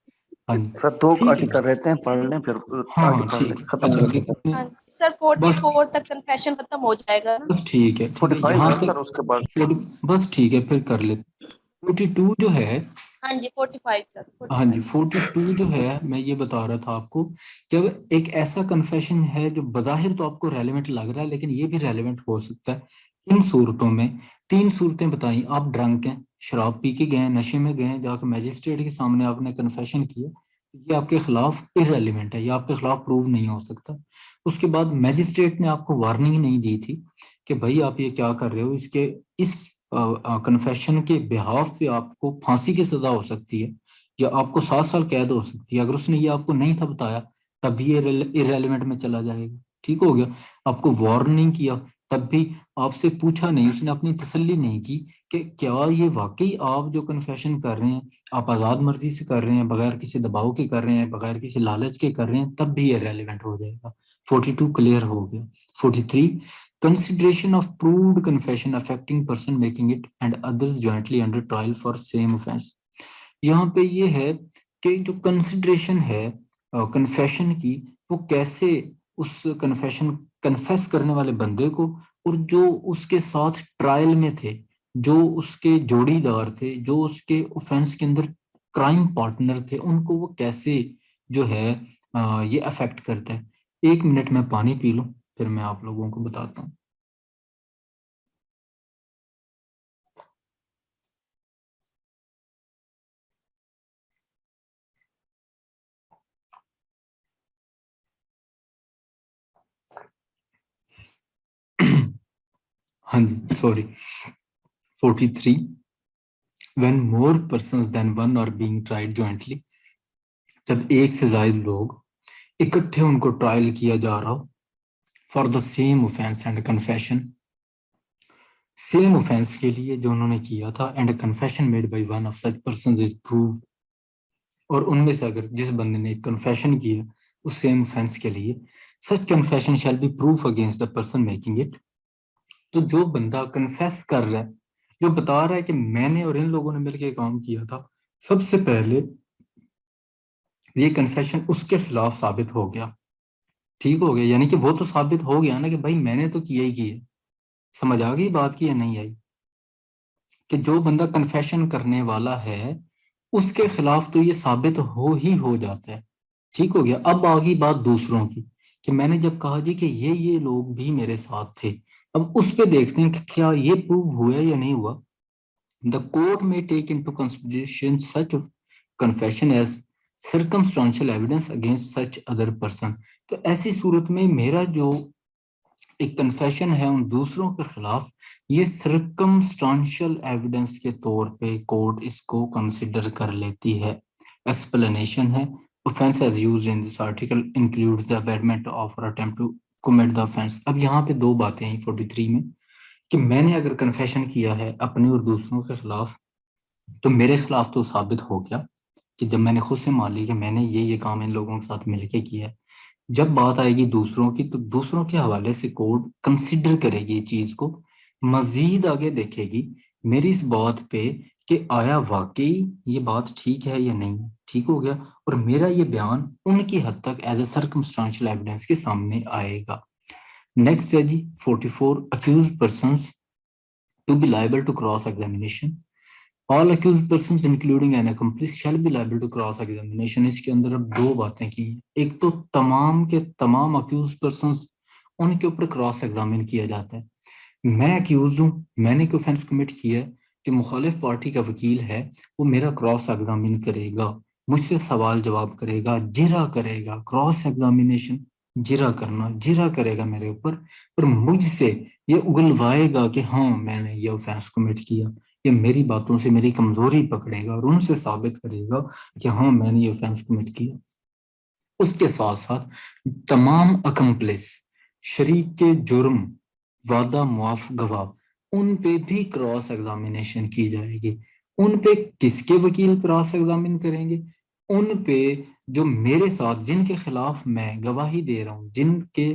हाँ जी, सर दो ठीक है, आर्टिकल रहते हैं, पढ़ लें फिर हाँ आगे हाँ पढ़ ठीक लेंगे, है, खत्म अच्छा कर लेंगे। लेकिन हाँ जी सर, बस 44 तक कन्फेशन खत्म हो जाएगा ना? बस ठीक है, ठीक है, 45 यहाँ है तक सर, उसके बाद 40, बस ठीक है, फिर कर लेते। 42 जो है, हाँ जी 45 तक, हाँ 45। जी 42 जो है, मैं ये बता रहा था आपको कि अगर एक ऐसा कन्फेशन है जो बज़ाहिर तो आपको रेलेवेंट लग रहा है, लेकिन ये भी रेलेवेंट हो सकता है। इन सूरतों में 3 सूरतें बताई। आप ड्रंक हैं, शराब पी के गए, नशे में गए, जाकर मैजिस्ट्रेट के सामने आपने कन्फेशन किया, ये आपके खिलाफ इरेलीवेंट है, ये आपके खिलाफ प्रूव नहीं हो सकता। उसके बाद मैजिस्ट्रेट ने आपको वार्निंग नहीं दी थी कि भाई आप ये क्या कर रहे हो, इसके इस कन्फेशन के बिहाफ पे आपको फांसी की सजा हो सकती है या आपको 7 साल कैद हो सकती है। अगर उसने ये आपको नहीं था बताया तब भी ये इरेलीवेंट में चला जाएगा। ठीक हो गया? आपको वार्निंग किया तब भी आपसे पूछा नहीं, उसने अपनी तसल्ली नहीं की कि क्या ये वाकई आप जो कन्फेशन कर रहे हैं आप आज़ाद मर्जी से कर रहे हैं, बगैर किसी दबाव के कर रहे हैं, बगैर किसी लालच के कर रहे हैं, तब भी ये रेलिवेंट हो जाएगा। 42 क्लियर हो गया। 43, consideration of proved confession affecting person making it and others jointly under trial for same offense। यहाँ पे ये है कि जो कंसिडरेशन है कन्फेशन की, वो कैसे उस कन्फेशन कन्फेस करने वाले बंदे को और जो उसके साथ ट्रायल में थे, जो उसके जोड़ीदार थे, जो उसके ऑफेंस के अंदर क्राइम पार्टनर थे, उनको वो कैसे जो है ये अफेक्ट करता है। 1 मिनट में पानी पी लूं, फिर मैं आप लोगों को बताता हूँ। हाँ जी sorry 43 when more persons than one are being tried jointly, जब एक से ज्यादा लोग इकट्ठे उनको ट्रायल किया जा रहा हो for the same offence and confession, same offence के लिए जो उन्होंने किया था, and confession made by one of such person is proved, और उनमें से अगर जिस बंदे ने कन्फेशन किया उस सेम ऑफेंस के लिए, such confession shall be proof against the person making it, तो जो बंदा कन्फेस कर रहा है, जो बता रहा है कि मैंने और इन लोगों ने मिलकर काम किया था, सबसे पहले ये कन्फेशन उसके खिलाफ साबित हो गया, ठीक हो गया, यानी कि वो तो साबित हो गया ना कि भाई मैंने तो किया ही किया। समझ आ गई बात की या नहीं आई? कि जो बंदा कन्फेशन करने वाला है उसके खिलाफ तो ये साबित हो ही हो जाता है, ठीक हो गया। अब आ गई बात दूसरों की, कि मैंने जब कहा जी कि ये लोग भी मेरे साथ थे, अब उस पे देखते हैं कि क्या ये प्रूव हुआ या नहीं हुआ। The court may take into consideration such confession as circumstantial evidence against such other person, तो ऐसी सूरत में मेरा जो एक कन्फेशन है उन दूसरों के खिलाफ, ये सर्कमस्टेंशियल एविडेंस के तौर पे कोर्ट इसको कंसिडर कर लेती है। एक्सप्लेनेशन है, offense as used in this article includes the abetment of or attempt to commit the offense। अब यहाँ पे दो बातें हैं 43 में, कि मैंने अगर कन्फेशन किया है अपने और दूसरों के खिलाफ, तो मेरे खिलाफ तो साबित हो गया कि जब मैंने खुद से मान ली कि मैंने ये काम इन लोगों के साथ मिलके किया है। जब बात आएगी दूसरों की, तो दूसरों के हवाले से कोर्ट कंसिडर करेगी चीज को, मजीद आगे देखेगी मेरी इस बात पे कि आया वाकई ये बात ठीक है या नहीं, ठीक हो गया, और मेरा ये बयान उनकी हद तक एज ए सर्कमस्टेंशियल एविडेंस के सामने आएगा। नेक्स्ट है जी 44 accused persons to be liable to cross examination, all accused persons including an accomplice shall be liable to cross examination. इसके अंदर अब दो बातें की हैं। एक तो तमाम के तमाम अक्यूज्ड पर्संस, उनके ऊपर क्रॉस एग्जामिन किया जाता है। मैं अक्यूज हूँ, मैंने कोई ऑफेंस कमिट किया है, जो मुखालिफ पार्टी का वकील है वो मेरा क्रॉस एग्जामिन करेगा, मुझसे सवाल जवाब करेगा, जिरा करेगा, क्रॉस एग्जामिनेशन जिरा करना, जिरा करेगा मेरे ऊपर, और मुझसे ये उगलवाएगा कि हाँ मैंने ये ऑफेंस कमिट किया, ये मेरी बातों से मेरी कमजोरी पकड़ेगा और उनसे साबित करेगा कि हाँ मैंने ये ऑफेंस कमिट किया। उसके साथ साथ तमाम अकम्प्लिस, शरीक के जुर्म, वादा मुआफ गवाह, उन पे भी क्रॉस एग्जामिनेशन की जाएगी। उन पे किसके वकील क्रॉस एग्जामिन करेंगे? उन पे जो मेरे साथ, जिनके खिलाफ मैं गवाही दे रहा हूँ, जिनके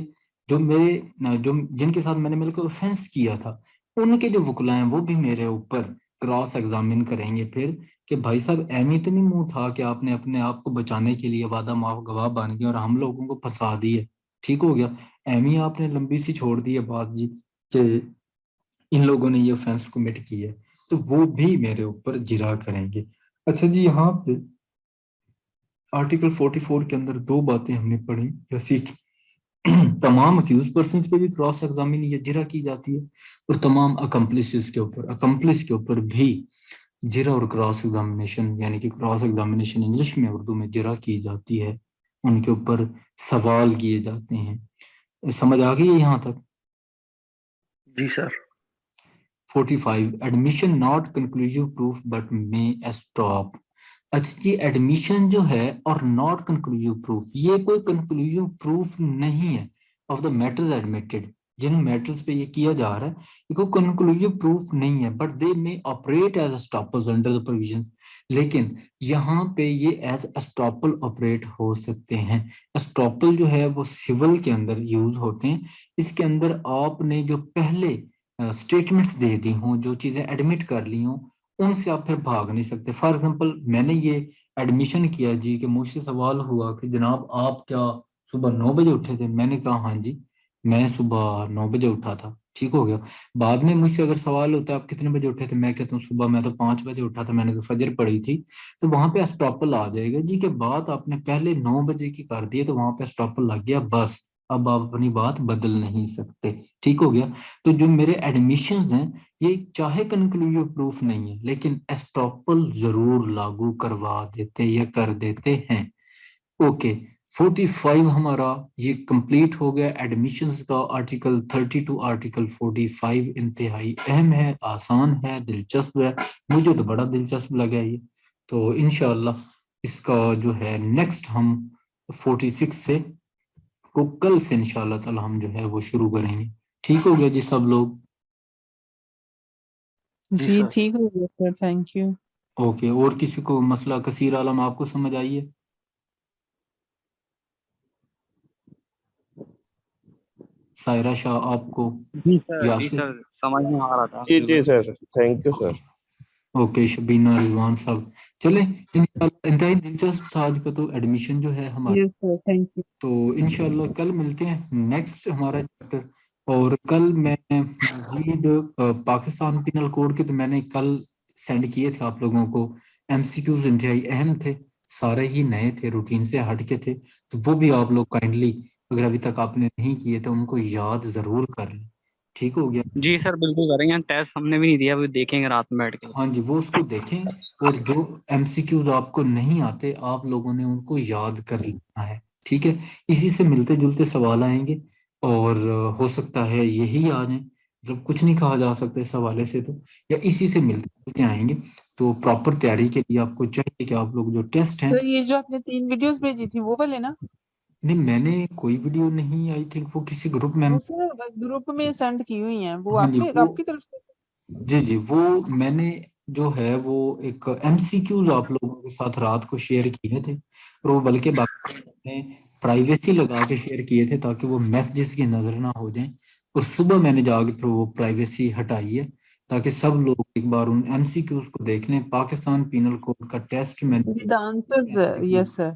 जो मेरे जो जिनके साथ मैंने मिलकर ऑफेंस किया था, उनके जो वकला हैं वो भी मेरे ऊपर क्रॉस एग्जामिन करेंगे फिर, कि भाई साहब एम तो नहीं मुंह था कि आपने अपने आप को बचाने के लिए वादा माफ गवाह बन गए और हम लोगों को फंसा दिए, ठीक हो गया। एम ही आपने लंबी सी छोड़ दी है बात जी कि इन लोगों ने ये ऑफेंस कमिट किया है, तो वो भी मेरे ऊपर जिरा करेंगे। अच्छा जी, यहाँ पे आर्टिकल 44 के अंदर दो बातें हमने पढ़ी या सीखी। तमाम अक्यूज पर्सन पे भी क्रॉस एग्जामिन या जिरा की जाती है, और तमाम अकम्प्लिस के ऊपर भी जिरा और क्रॉस एग्जामिनेशन, यानी कि क्रॉस एग्जामिनेशन इंग्लिश में उर्दू में जिरा की जाती है, उनके ऊपर सवाल किए जाते हैं। समझ आ गई है यहाँ तक? जी sir. 45 admission not conclusive proof but may stop. अच्छा जी, एडमिशन जो है और नॉट कंक्लूसिव प्रूफ, ये कोई कंक्लूसिव प्रूफ नहीं है ऑफ द मैटर्स एडमिटेड। जिन मैटर्स पे ये किया जा रहा है ये कोई कंक्लूसिव प्रूफ नहीं है, but they may operate as estoppels under the provisions. लेकिन यहाँ पे ये एज एस्टॉपल ऑपरेट हो सकते हैं। एस्टॉपल जो है वो सिविल के अंदर यूज होते हैं। इसके अंदर आपने जो पहले स्टेटमेंट्स दे दी हों, जो चीजें एडमिट कर ली हों, उनसे आप फिर भाग नहीं सकते। फॉर एग्जांपल मैंने ये एडमिशन किया जी कि मुझसे सवाल हुआ कि जनाब आप क्या सुबह 9 बजे उठे थे? मैंने कहा हाँ जी मैं सुबह 9 बजे उठा था, ठीक हो गया। बाद में मुझसे अगर सवाल होता है आप कितने बजे उठे थे, मैं कहता हूँ सुबह मैं तो 5 बजे उठा था, मैंने तो फजर पढ़ी थी, तो वहां पे स्टॉपल आ जाएगा जी। कि बात आपने पहले 9 बजे की कर दी है तो वहां पे स्टॉपल लग गया, बस अब आप अपनी बात बदल नहीं सकते, ठीक हो गया। तो जो मेरे एडमिशंस हैं ये चाहे कंक्लूसिव प्रूफ नहीं है, लेकिन एस्टॉपल जरूर लागू करवा देते या कर देते हैं। ओके, 45 हमारा ये कंप्लीट हो गया एडमिशंस का। आर्टिकल 30 टू आर्टिकल 45 इंतहाई अहम है, आसान है, दिलचस्प है, मुझे तो बड़ा दिलचस्प लगा ये। तो इंशाल्लाह इसका जो है नेक्स्ट हम 46 से को कल से इंशाल्लाह ताला हम जो है वो शुरू करेंगे। ठीक हो गया जी सब लोग? जी जी सर। ठीक हो गया सर, थैंक यू। ओके, और किसी को मसला कसीर आलम आपको समझ आई है? सायरा शाह आपको? जी सर यासिर? समझ में आ रहा था जी बिल्कुल। Sir, thank you sir. Okay, Shabina, Rizwan साहब, चले इंतहाई दिलचस्प था आज का तो एडमिशन जो है हमारा। Yes sir, thank you. तो इंशाल्लाह कल मिलते हैं नेक्स्ट हमारा चैप्टर। और कल मैं मजीद पाकिस्तान पिनल कोड के तो मैंने कल सेंड किए थे आप लोगों को। एमसीक्यूज इंतहाई अहम थे, सारे ही नए थे, रूटीन से हट के थे, तो वो भी आप लोग काइंडली अगर अभी तक आपने नहीं किए तो उनको याद जरूर कर लें। ठीक हो गया? जी सर बिल्कुल करेंगे, टेस्ट हमने भी नहीं दिया, अभी देखेंगे रात में बैठ के। हाँ जी, वो उसको देखें। और जो एमसीक्यूज आपको नहीं आते आप लोगों ने उनको याद कर लेना है। ठीक है, इसी से मिलते जुलते सवाल आएंगे और हो सकता है यही आ जाए, मतलब कुछ नहीं कहा जा सकता इस हवाले से तो, या इसी से मिलते जुलते आएंगे। तो प्रॉपर तैयारी के लिए आपको चाहिए कि आप लोग जो टेस्ट हैं। सर ये जो आपने 3 वीडियोस भेजी थी वो वाले ना? नहीं, मैंने कोई वीडियो नहीं, आई थिंक वो किसी ग्रुप में। वो सर ग्रुप में सेंड की हुई हैं, वो हाँ जी, आपके वो आपकी तरफ से? जी जी, वो मैंने जो है वो एक एमसीक्यूज आप लोगों के साथ रात को शेयर किए थे, और वो बल्कि ने प्राइवेसी लगा के शेयर किए थे ताकि वो मैसेजेस की नजर ना हो जाएं। और सुबह मैंने जाके फिर वो प्राइवेसी हटाई है ताकि सब लोग एक बार उन एमसीक्यूज को देख लें। पाकिस्तान पिनल कोड का टेस्ट मैंने with answers, MCQs, yes sir.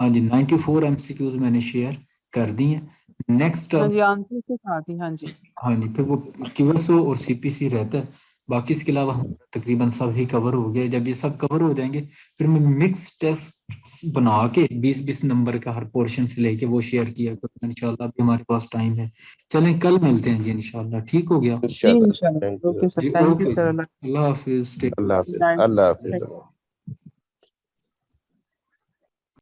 हाँ जी, 94 एमसीक्यूज मैंने शेयर कर दी हैं। नेक्स्ट, हाँ जी, आंसर के साथ ही, हाँ जी। हाँ जी, फिर वो क्यूएसओ और सीपीसी रहता है। बाकी इसके अलावा हम तकरीबन सब ही कवर हो गए। जब ये सब कवर हो जाएंगे फिर मैं मिक्स टेस्ट बना के 20-20 नंबर का हर पोर्शन से लेके वो शेयर किया करूँगा इंशाल्लाह। अभी हमारे पास टाइम है। चलें कल मिलते हैं जी इंशाल्लाह। ठीक हो गया जी इंशाल्लाह, थैंक इंशाल्लाह, यू। ओके सर, जी? थैंक यू ओके जी, सर। अल्लाह हाफिज। अल्लाह हाफिज, Good अल्लाह night. हाफिज।